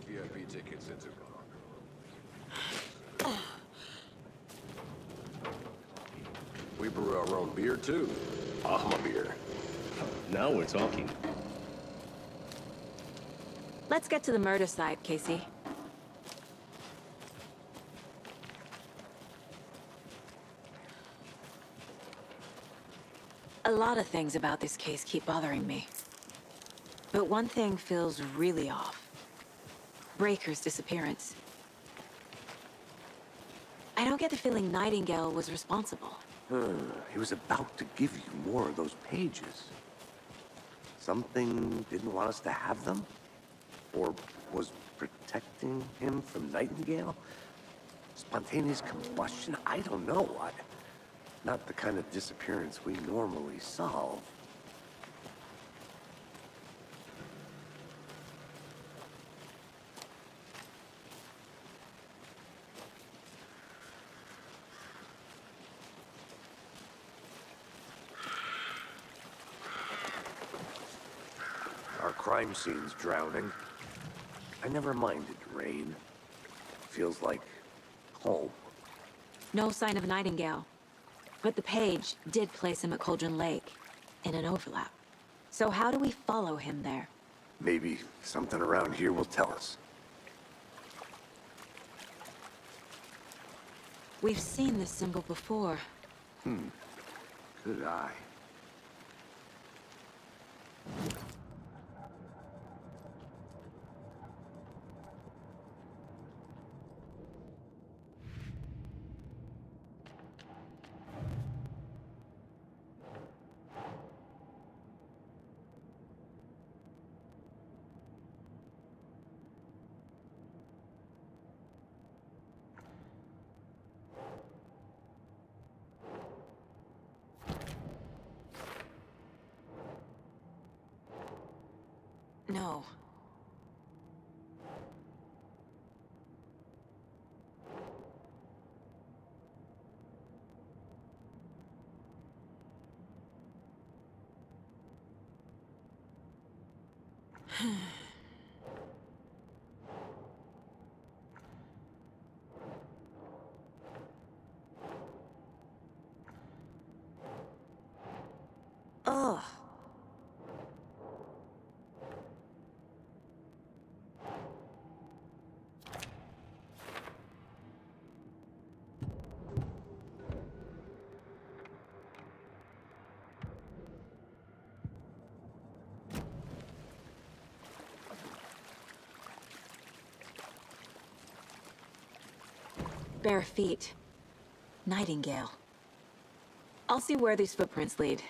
VIP tickets into we brew our own beer too. Ahma beer. Now we're talking. Let's get to the murder site, Casey. A lot of things about this case keep bothering me. But one thing feels really off. Breaker's disappearance. I don't get the feeling Nightingale was responsible. He was about to give you more of those pages. Something didn't want us to have them? Or was protecting him from Nightingale? Spontaneous combustion? I don't know what. Not the kind of disappearance we normally solve. Our crime scene's drowning. I never minded rain. Feels like home. No sign of Nightingale. But the page did place him at Cauldron Lake, in an overlap. So how do we follow him there? Maybe something around here will tell us. We've seen this symbol before. Good eye. No. Ugh. Bare feet. Nightingale. I'll see where these footprints lead.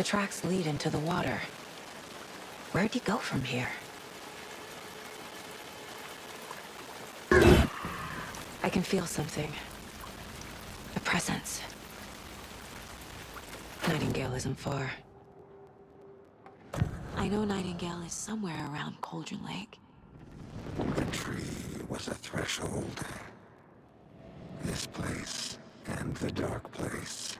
The tracks lead into the water. Where'd he go from here? I can feel something. A presence. Nightingale isn't far. I know Nightingale is somewhere around Cauldron Lake. The tree was a threshold. This place and the dark place.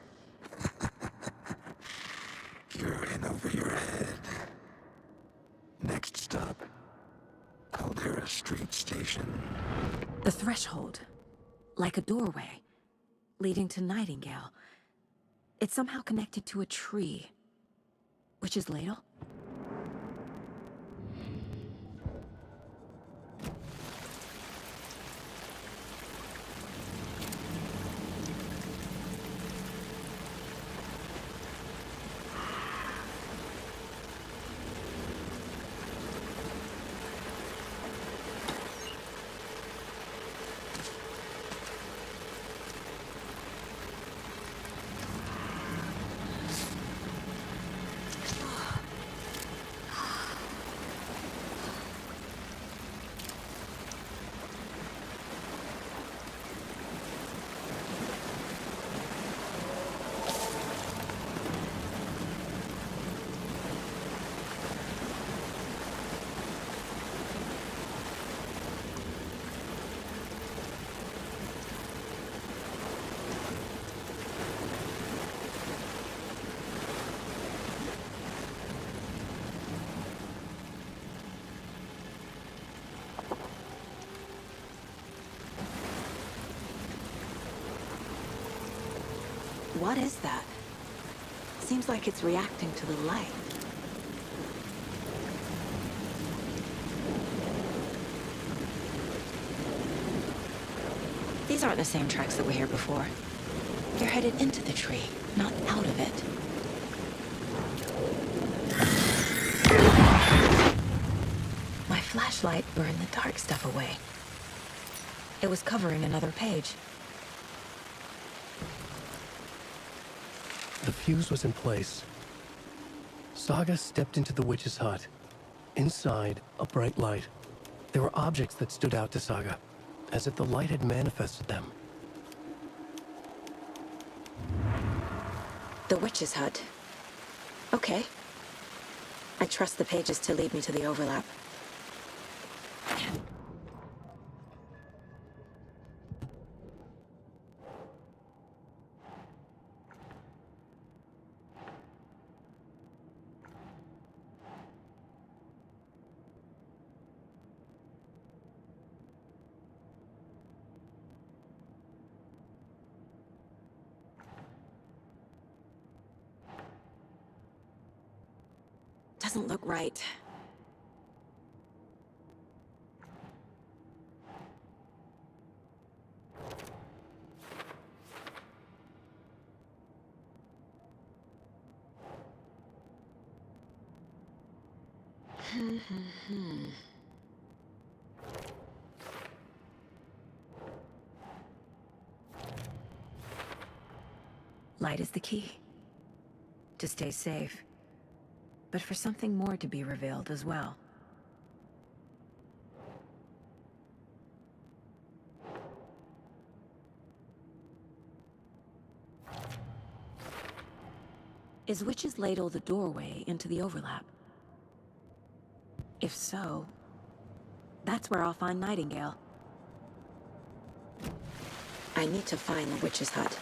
You're in over your head. Next stop, Caldera Street Station. The threshold. Like a doorway. Leading to Nightingale. It's somehow connected to a tree. Witch's Ladle? What is that? Seems like it's reacting to the light. These aren't the same tracks that were here before. They're headed into the tree, not out of it. My flashlight burned the dark stuff away. It was covering another page. The fuse was in place. Saga stepped into the witch's hut. Inside, a bright light. There were objects that stood out to Saga, as if the light had manifested them. The witch's hut. Okay. I trust the pages to lead me to the overlap. Doesn't look right. Light is the key. To stay safe. But for something more to be revealed as well. Is Witch's Ladle the doorway into the overlap? If so, that's where I'll find Nightingale. I need to find the witch's hut.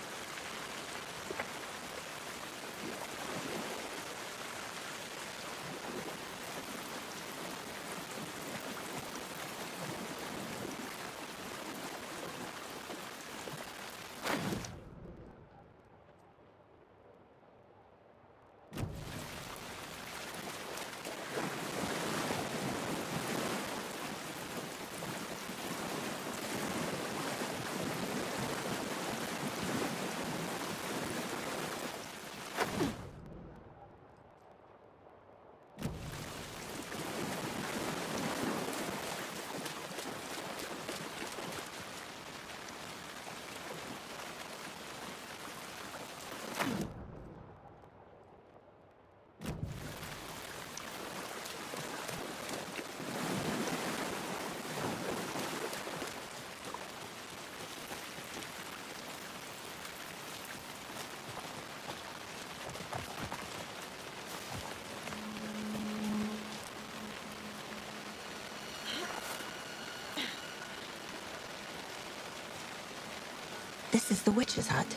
This is the witch's hut.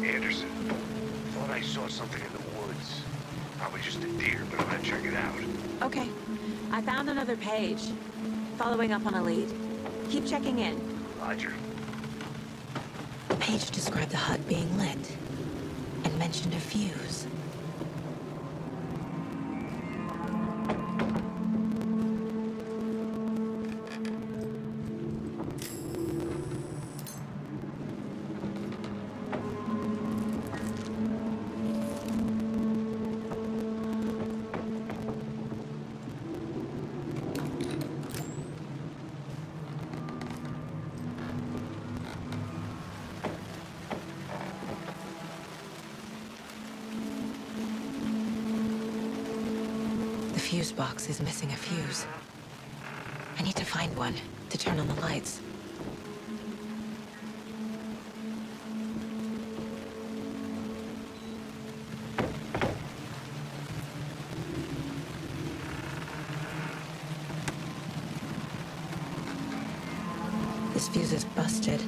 Anderson, thought I saw something in the woods. Probably just a deer, but I'm gonna check it out. Okay. I found another page. Following up on a lead. Keep checking in. Roger. The page described the hut being lit and mentioned a fuse. The fuse box is missing a fuse. I need to find one to turn on the lights. This fuse is busted.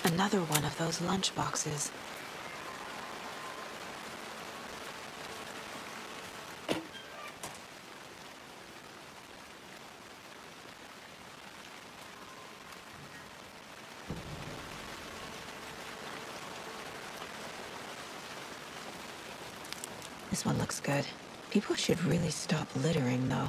Another one of those lunch boxes. This one looks good. People should really stop littering, though.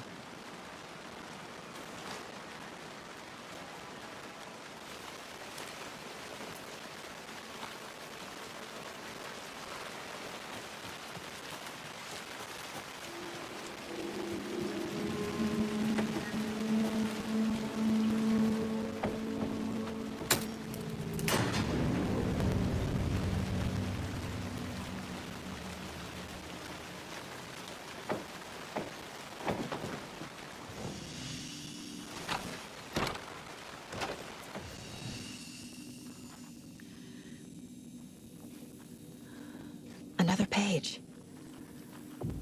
Another page.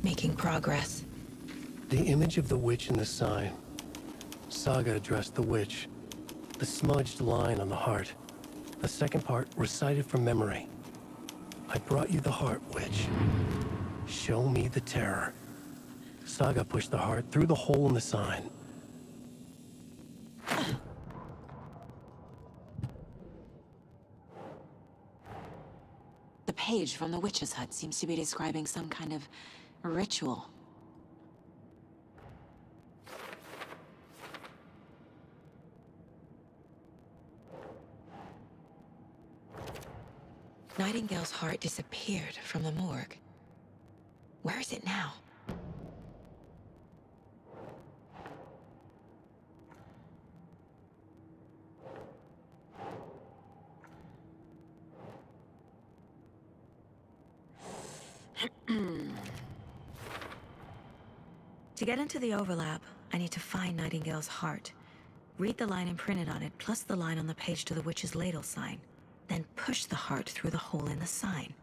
Making progress. The image of the witch in the sign. Saga addressed the witch. The smudged line on the heart. The second part recited from memory. I brought you the heart, witch. Show me the terror. Saga pushed the heart through the hole in the sign. The page from the witch's hut seems to be describing some kind of ritual. Nightingale's heart disappeared from the morgue. Where is it now? To get into the overlap, I need to find Nightingale's heart. Read the line imprinted on it, plus the line on the page to the witch's ladle sign. Then push the heart through the hole in the sign.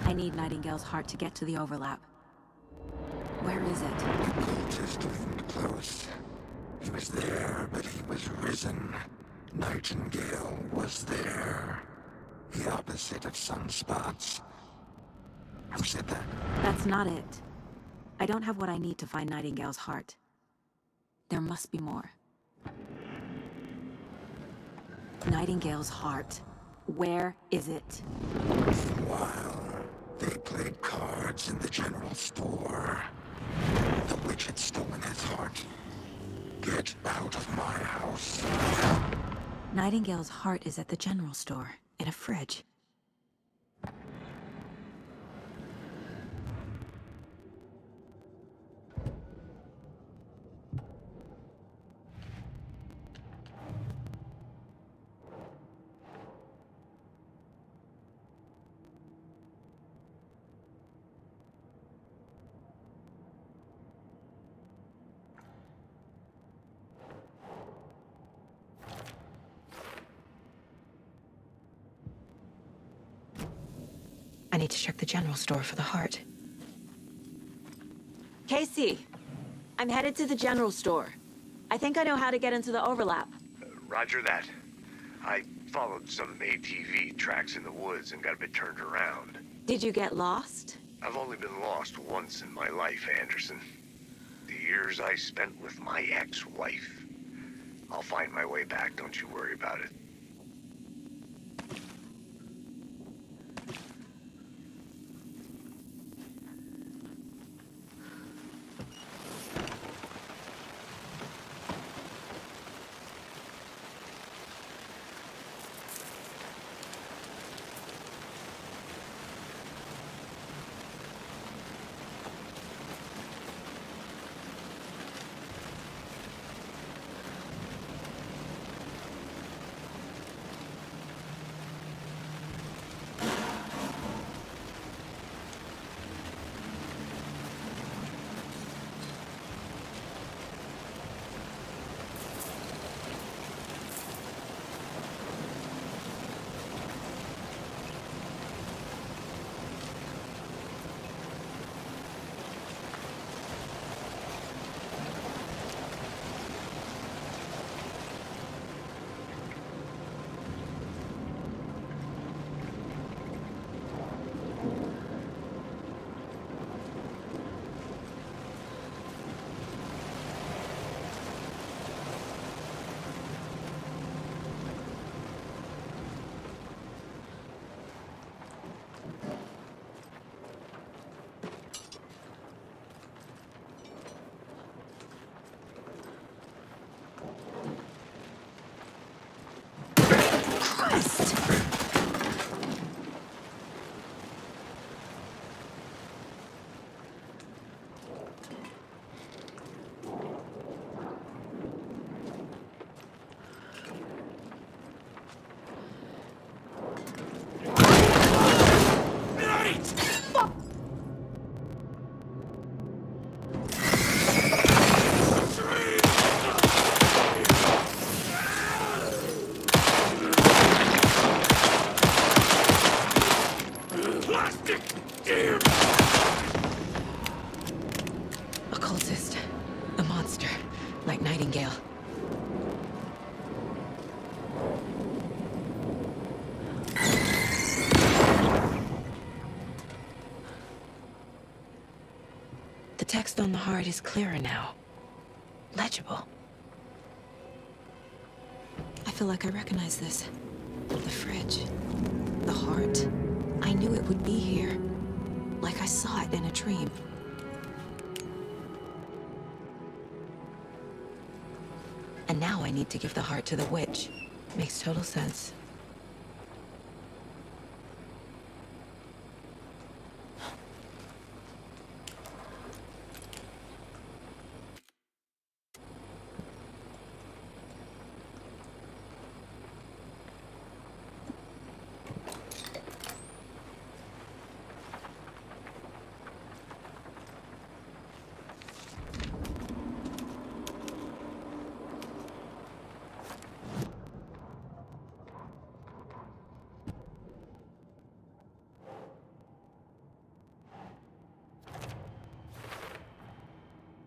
I need Nightingale's heart to get to the overlap. Where is it? The cultist leaned close. He was there, but he was risen. Nightingale was there. The opposite of sunspots. Who said That's not it. I don't have what I need to find Nightingale's heart. There must be more. Nightingale's heart. Where is it? While they played cards in the general store, the witch had stolen his heart. Get out of my house. Nightingale's heart is at the general store, in a fridge. I need to check the general store for the heart. Casey, I'm headed to the general store. I think I know how to get into the overlap. Roger that. I followed some ATV tracks in the woods and got a bit turned around. Did you get lost? I've only been lost once in my life, Anderson. The years I spent with my ex-wife. I'll find my way back, don't you worry about it. Occultist. A monster. Like Nightingale. The text on the heart is clearer now. Legible. I feel like I recognize this. The fridge. The heart. I knew it would be here. Like I saw it in a dream. And now I need to give the heart to the witch. Makes total sense.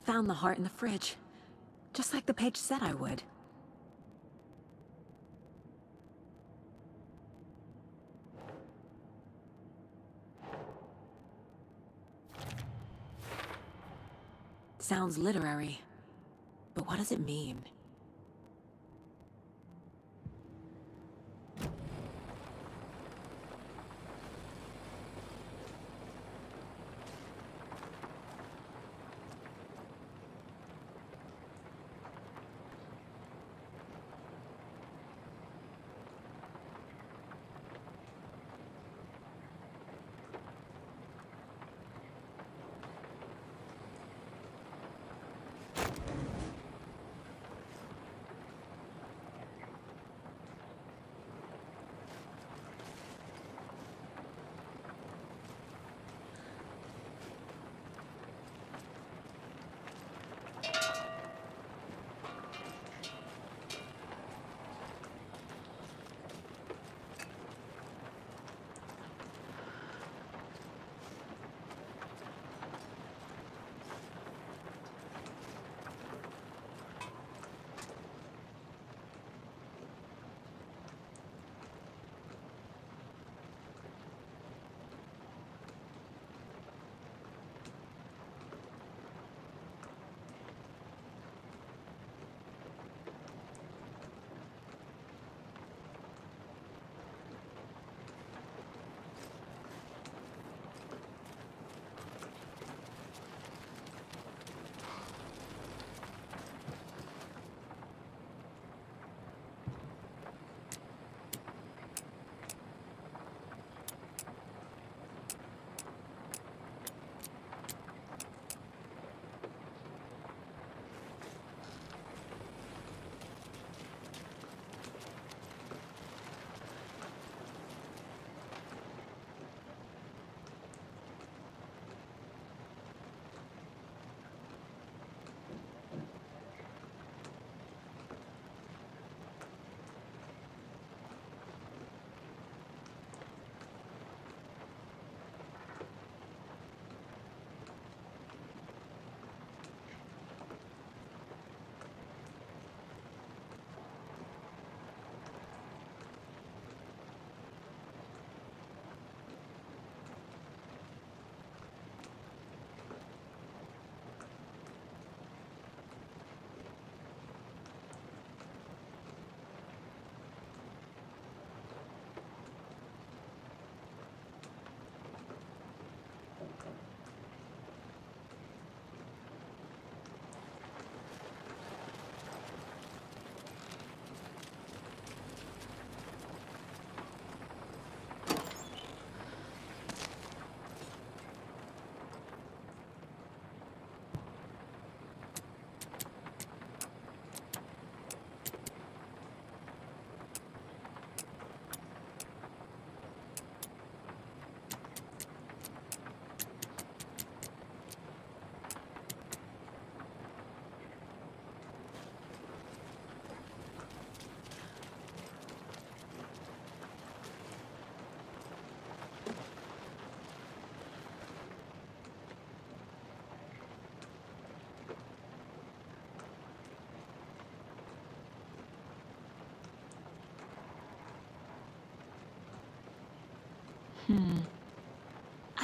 Found the heart in the fridge. Just like the page said I would. Sounds literary. But what does it mean?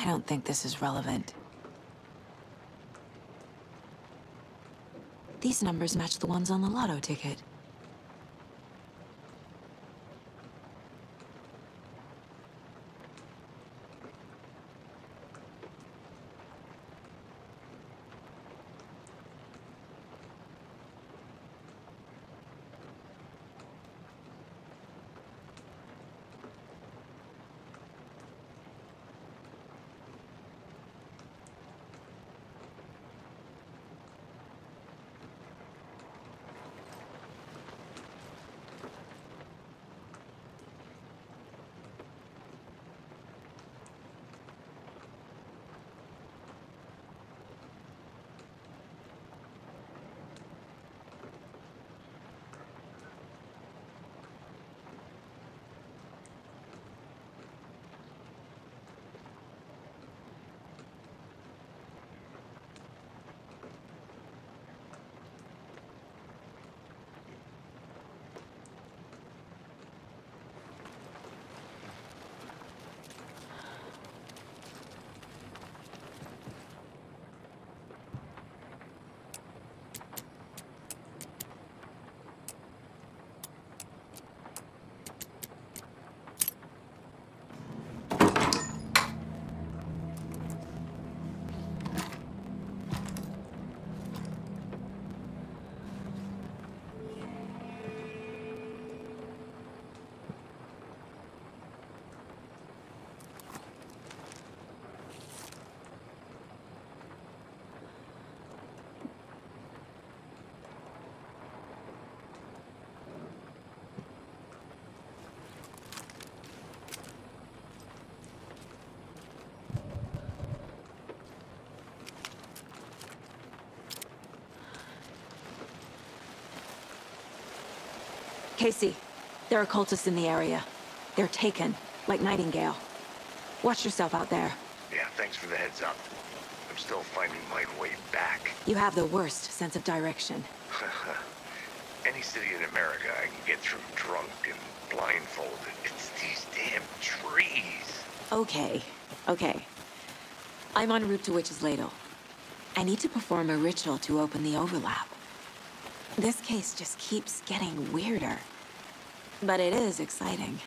I don't think this is relevant. These numbers match the ones on the lotto ticket. Casey, there are cultists in the area. They're taken, like Nightingale. Watch yourself out there. Yeah, thanks for the heads up. I'm still finding my way back. You have the worst sense of direction. Any city in America I can get through drunk and blindfolded. It's these damn trees. Okay. I'm en route to Witch's Ladle. I need to perform a ritual to open the overlap. This case just keeps getting weirder. But it is exciting.